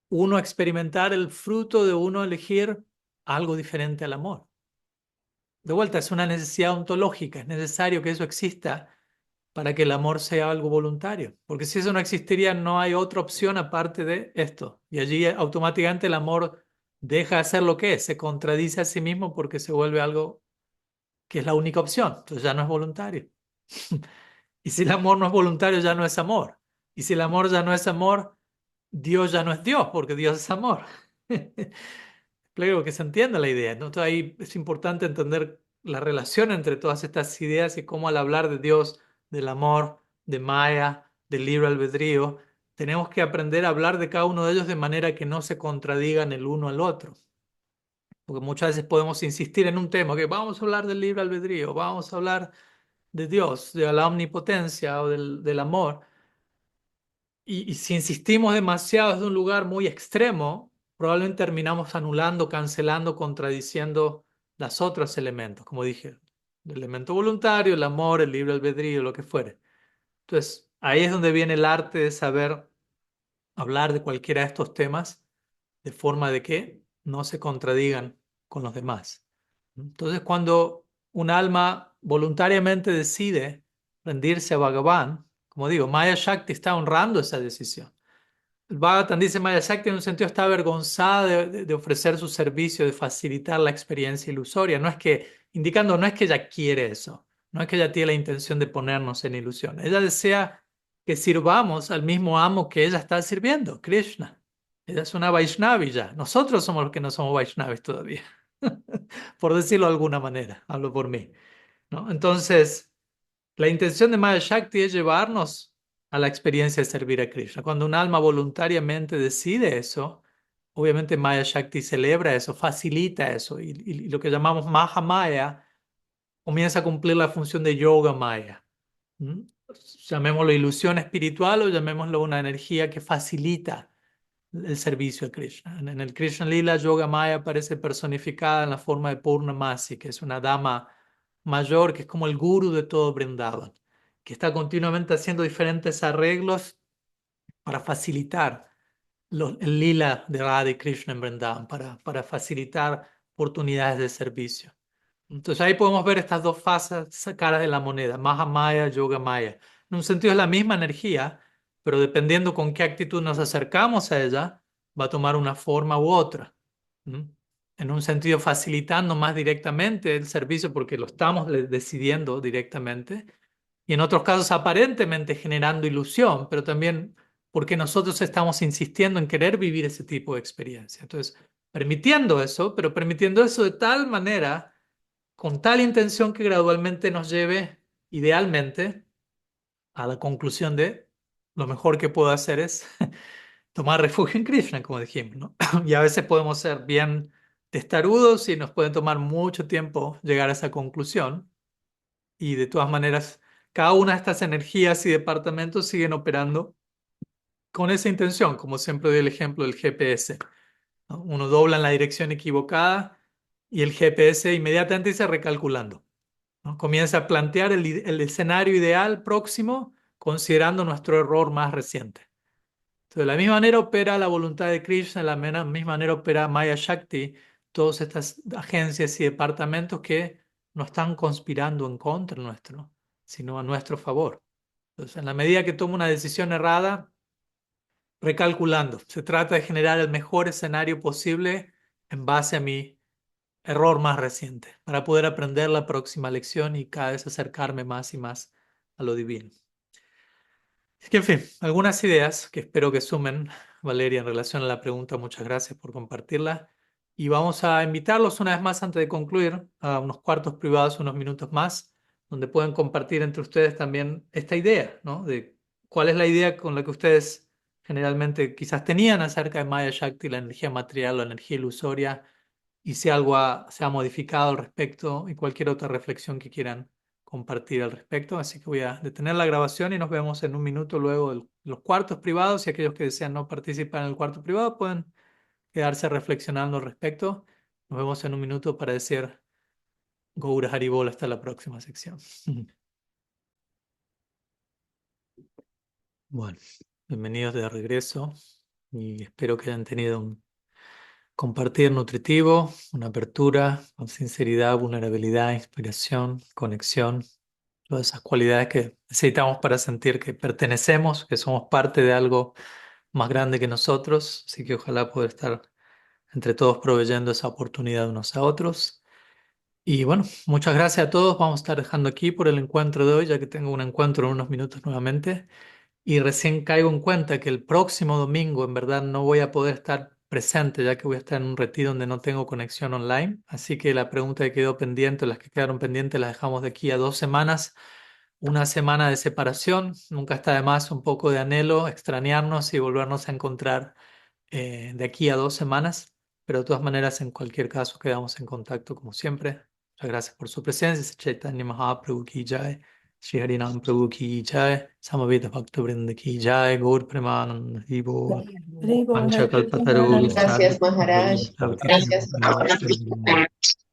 uno experimentar el fruto de uno elegir algo diferente al amor. De vuelta, es una necesidad ontológica, es necesario que eso exista para que el amor sea algo voluntario, porque si eso no existiría, no hay otra opción aparte de esto. Y allí automáticamente el amor deja de ser lo que es, se contradice a sí mismo porque se vuelve algo que es la única opción, entonces ya no es voluntario. Y si el amor no es voluntario, ya no es amor. Y si el amor ya no es amor, Dios ya no es Dios, porque Dios es amor. Espero que se entienda la idea, ¿no? Entonces ahí es importante entender la relación entre todas estas ideas y cómo al hablar de Dios, del amor, de Maya, del libre albedrío, tenemos que aprender a hablar de cada uno de ellos de manera que no se contradigan el uno al otro. Porque muchas veces podemos insistir en un tema, que vamos a hablar del libre albedrío, vamos a hablar de Dios, de la omnipotencia o del amor. Y si insistimos demasiado desde un lugar muy extremo, probablemente terminamos anulando, cancelando, contradiciendo los otros elementos, como dije, el elemento voluntario, el amor, el libre albedrío, lo que fuere. Entonces, ahí es donde viene el arte de saber hablar de cualquiera de estos temas de forma de que no se contradigan con los demás. Entonces, cuando un alma voluntariamente decide rendirse a Bhagavan, como digo, Maya Shakti está honrando esa decisión. El Bhagavatam dice Maya Shakti en un sentido está avergonzada de ofrecer su servicio, de facilitar la experiencia ilusoria. No es que, indicando, no es que ella quiere eso, no es que ella tiene la intención de ponernos en ilusión. Ella desea que sirvamos al mismo amo que ella está sirviendo, Krishna. Ella es una Vaishnavi ya. Nosotros somos los que no somos Vaishnavis todavía, por decirlo de alguna manera. Hablo por mí, ¿no? Entonces, la intención de Maya Shakti es llevarnos a la experiencia de servir a Krishna. Cuando un alma voluntariamente decide eso, obviamente Maya Shakti celebra eso, facilita eso, y lo que llamamos Mahamaya comienza a cumplir la función de Yoga Maya. ¿Mm? Llamémoslo ilusión espiritual o llamémoslo una energía que facilita el servicio a Krishna. En el Krishna Lila, Yoga Maya aparece personificada en la forma de Purnamasi, que es una dama mayor, que es como el guru de todo Vrindavan, que está continuamente haciendo diferentes arreglos para facilitar el lila de Radha y Krishna en Vrindavan, para facilitar oportunidades de servicio. Entonces ahí podemos ver estas dos fases, caras de la moneda, Mahamaya, Yoga Maya. En un sentido es la misma energía, pero dependiendo con qué actitud nos acercamos a ella, va a tomar una forma u otra. ¿Mm? En un sentido facilitando más directamente el servicio porque lo estamos decidiendo directamente, y en otros casos aparentemente generando ilusión, pero también porque nosotros estamos insistiendo en querer vivir ese tipo de experiencia. Entonces, permitiendo eso, pero permitiendo eso de tal manera con tal intención que gradualmente nos lleve, idealmente, a la conclusión de lo mejor que puedo hacer es tomar refugio en Krishna, como dijimos, ¿no? Y a veces podemos ser bien testarudos y nos pueden tomar mucho tiempo llegar a esa conclusión. Y de todas maneras, cada una de estas energías y departamentos siguen operando con esa intención, como siempre doy el ejemplo del GPS, ¿no? Uno dobla en la dirección equivocada y el GPS inmediatamente dice recalculando, ¿no? Comienza a plantear el escenario ideal próximo considerando nuestro error más reciente. Entonces, de la misma manera opera la voluntad de Krishna, de la misma manera opera Maya Shakti, todas estas agencias y departamentos que no están conspirando en contra nuestro, sino a nuestro favor. Entonces, en la medida que tomo una decisión errada, recalculando, se trata de generar el mejor escenario posible en base a mi error más reciente, para poder aprender la próxima lección y cada vez acercarme más y más a lo divino. Es que, en fin, algunas ideas que espero que sumen, Valeria, en relación a la pregunta. Muchas gracias por compartirla. Y vamos a invitarlos una vez más antes de concluir a unos cuartos privados, unos minutos más, donde pueden compartir entre ustedes también esta idea, ¿no? De cuál es la idea con la que ustedes generalmente quizás tenían acerca de Maya Shakti, la energía material, la energía ilusoria, y si algo se ha modificado al respecto y cualquier otra reflexión que quieran compartir al respecto. Así que voy a detener la grabación y nos vemos en un minuto luego de los cuartos privados, y aquellos que desean no participar en el cuarto privado pueden quedarse reflexionando al respecto. Nos vemos en un minuto para decir Gaura Haribol hasta la próxima sección. Bueno, bienvenidos de regreso y espero que hayan tenido un compartir nutritivo, una apertura con sinceridad, vulnerabilidad, inspiración, conexión, todas esas cualidades que necesitamos para sentir que pertenecemos, que somos parte de algo más grande que nosotros. Así que ojalá poder estar entre todos proveyendo esa oportunidad unos a otros. Y bueno, muchas gracias a todos. Vamos a estar dejando aquí por el encuentro de hoy, ya que tengo un encuentro en unos minutos nuevamente. Y recién caigo en cuenta que el próximo domingo en verdad no voy a poder estar presente, ya que voy a estar en un retiro donde no tengo conexión online. Así que la pregunta que quedó pendiente, las que quedaron pendientes, las dejamos de aquí a 2 semanas. Una semana de separación. Nunca está de más un poco de anhelo, extrañarnos y volvernos a encontrar de aquí a 2 semanas. Pero de todas maneras, en cualquier caso, quedamos en contacto como siempre. Muchas gracias por su presencia. Chaitanya Mahaprabhu ki jai. Shri Harinam Prabhu ki jai, Samaveta Bhakta Vrinda ki jai, Gaur Premanand Hari Bol, Hare Bol, Hare Krishna, Panchakalpataru Hare Krishna. Gracias, Maharaj. Vishnu Gracias.